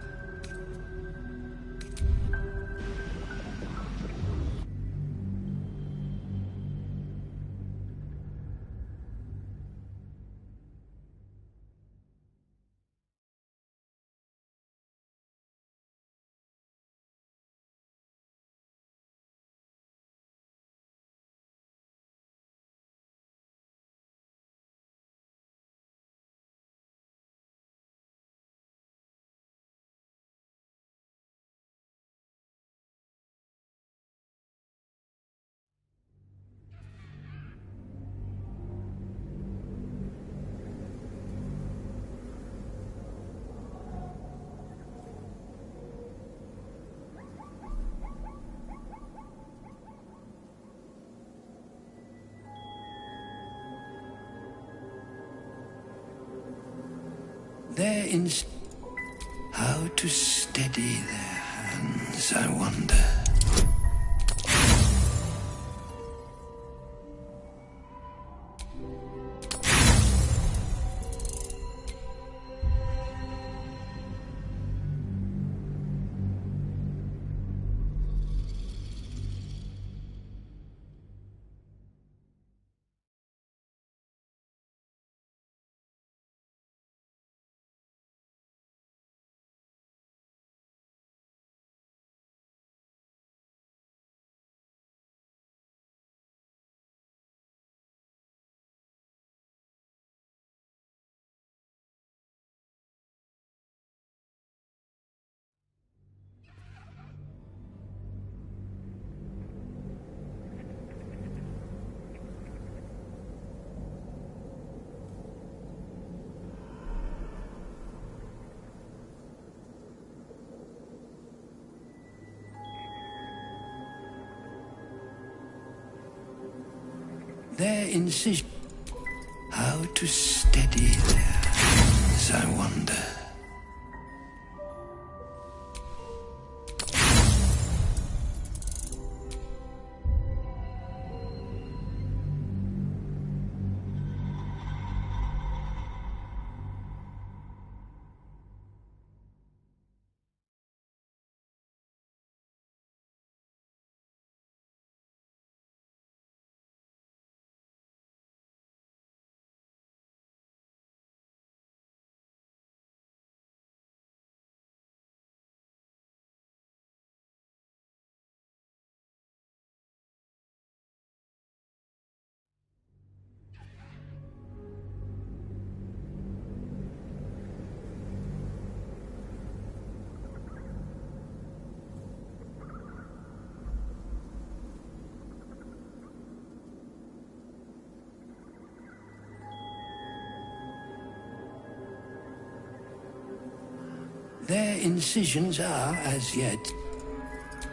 How to steady their hands, I wonder. Their incision. How to steady their hands, I wonder. Their incisions are, as yet,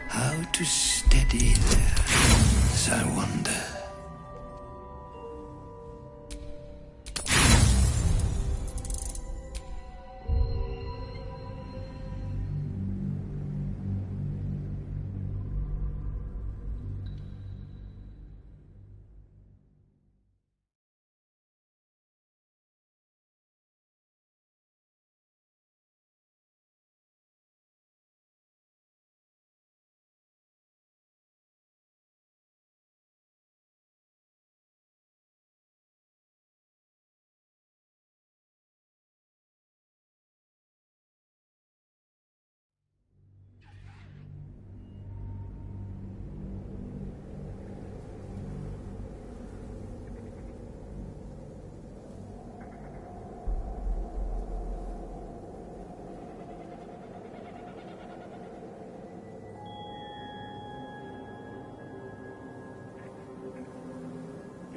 how to steady their hands, I wonder.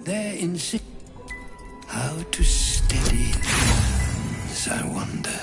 Their how to steady their hands, I wonder.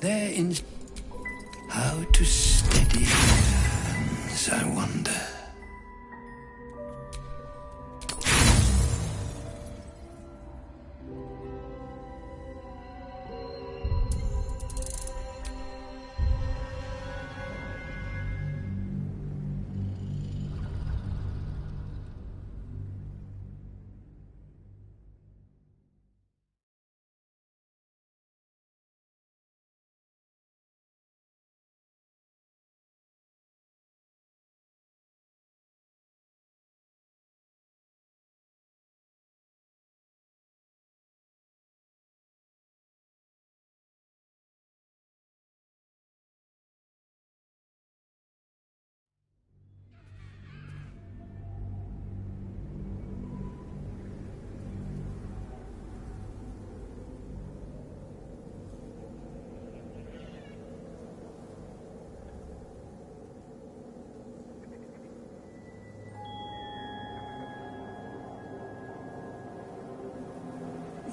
They're in how to steady hands, I wonder.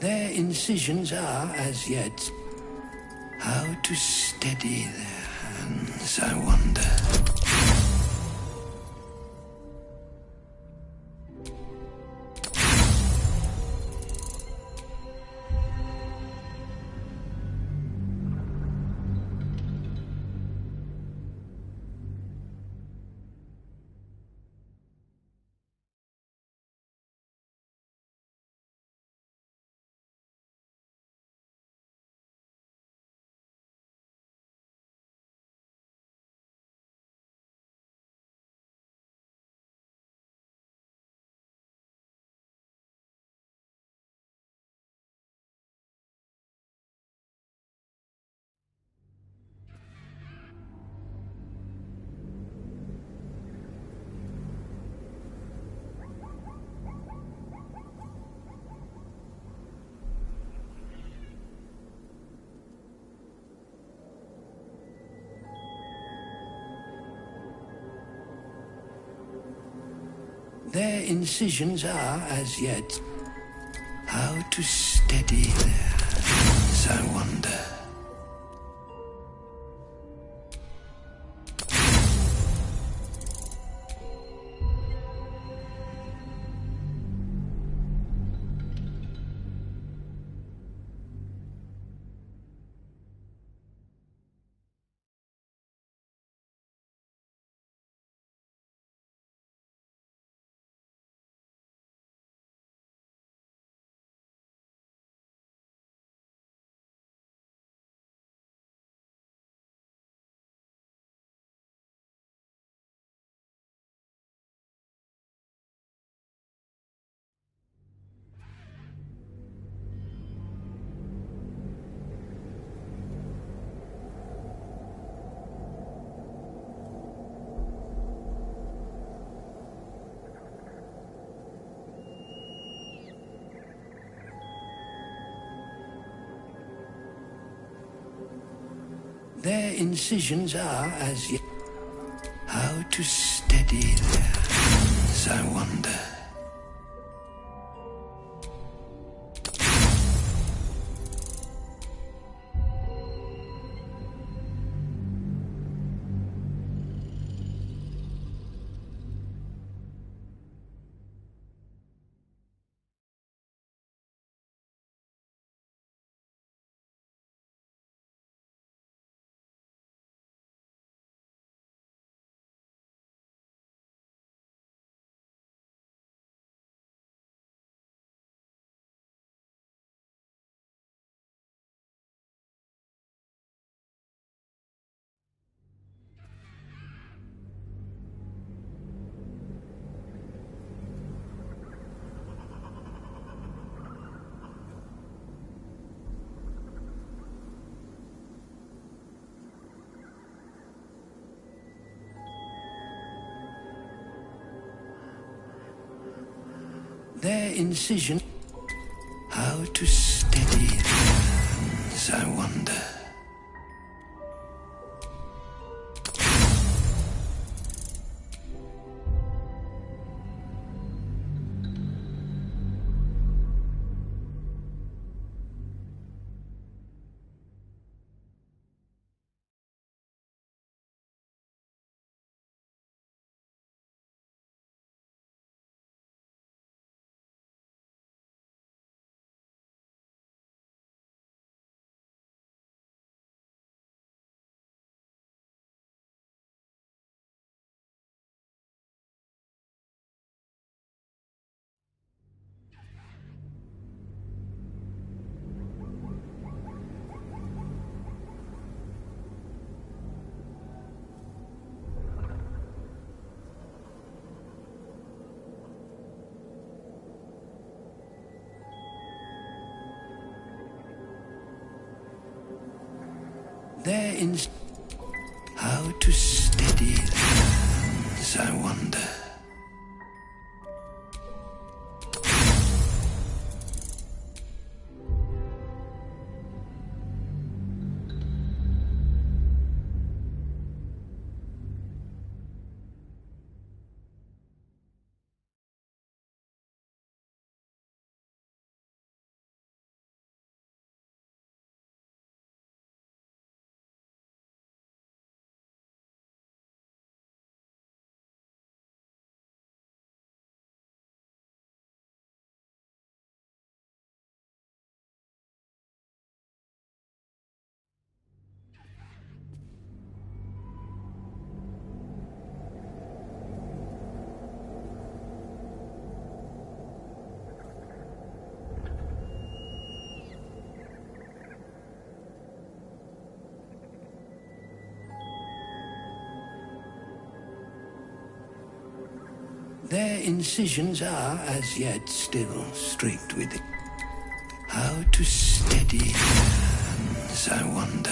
Their incisions are, as yet, how to steady their hands, I wonder. Their incisions are, as yet, how to steady their hands, I wonder. Their incisions are as yet. How to steady their hands, I wonder. Their incision. How to steady their hands, I wonder. There in how to steady their hands, I wonder. Their incisions are as yet still streaked with it. How to steady their hands, I wonder.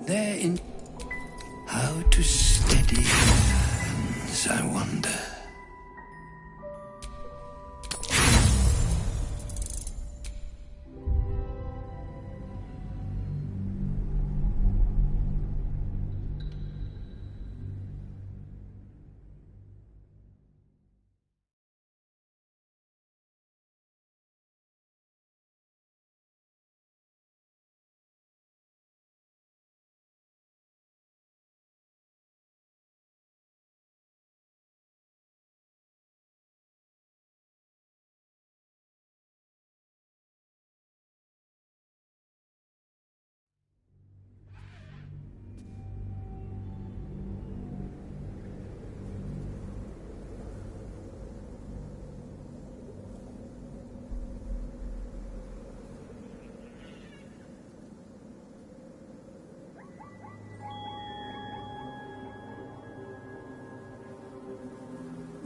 They're in how to steady their hands, I wonder.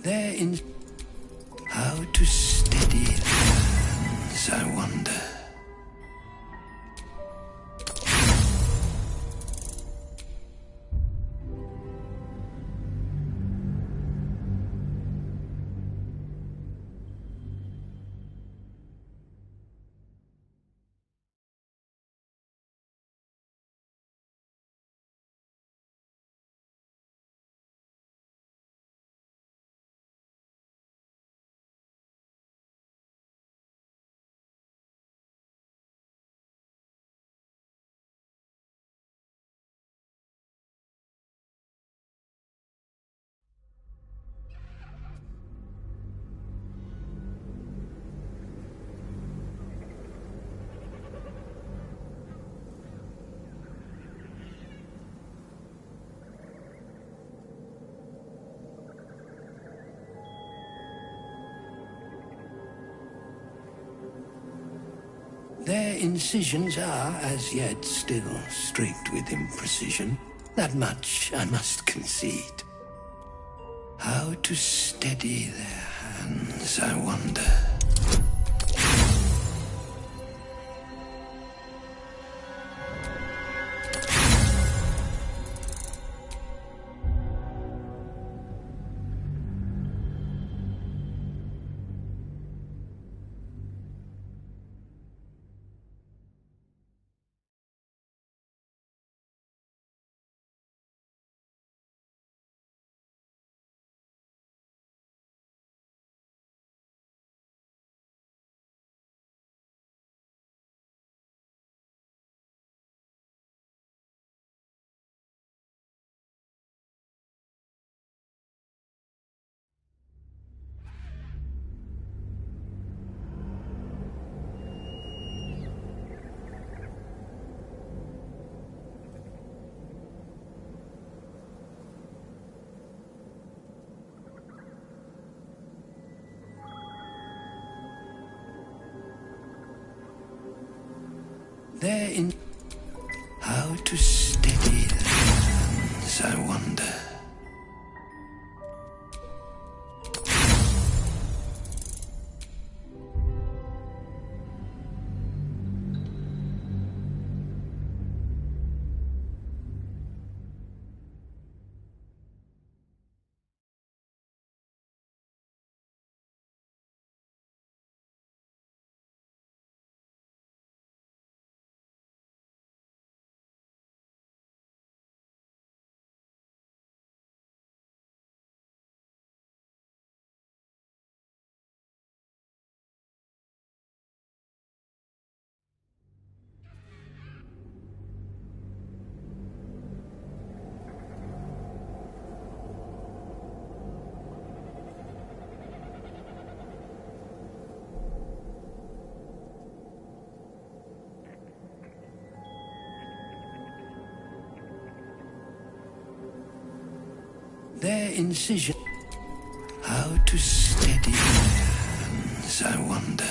They're in... How to steady their hands, I wonder. Their incisions are, as yet, still streaked with imprecision. That much I must concede. How to steady their hands, I wonder. They're in... How to steady their hands, I wonder. Their incision... How to steady their hands, I wonder.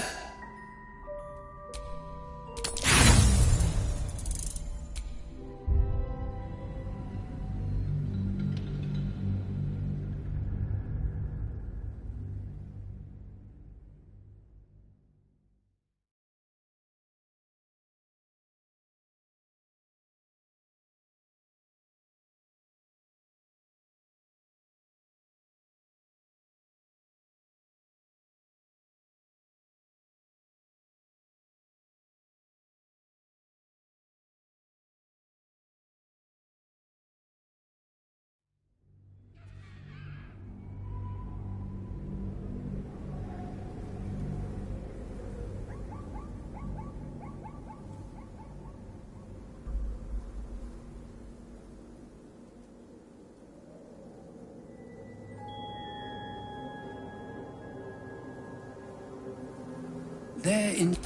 They're in...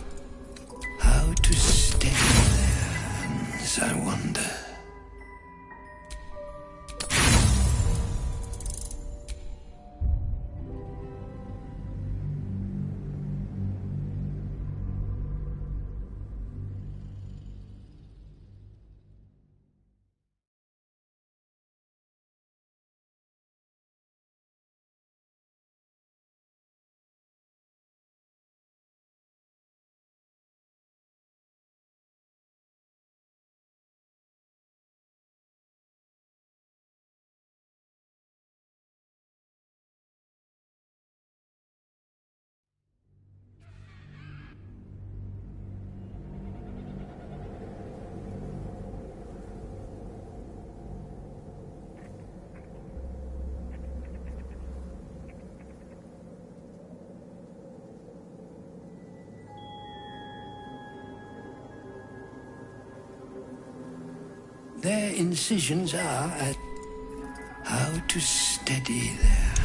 How to steady their hands, I wonder. their incisions are at how to steady their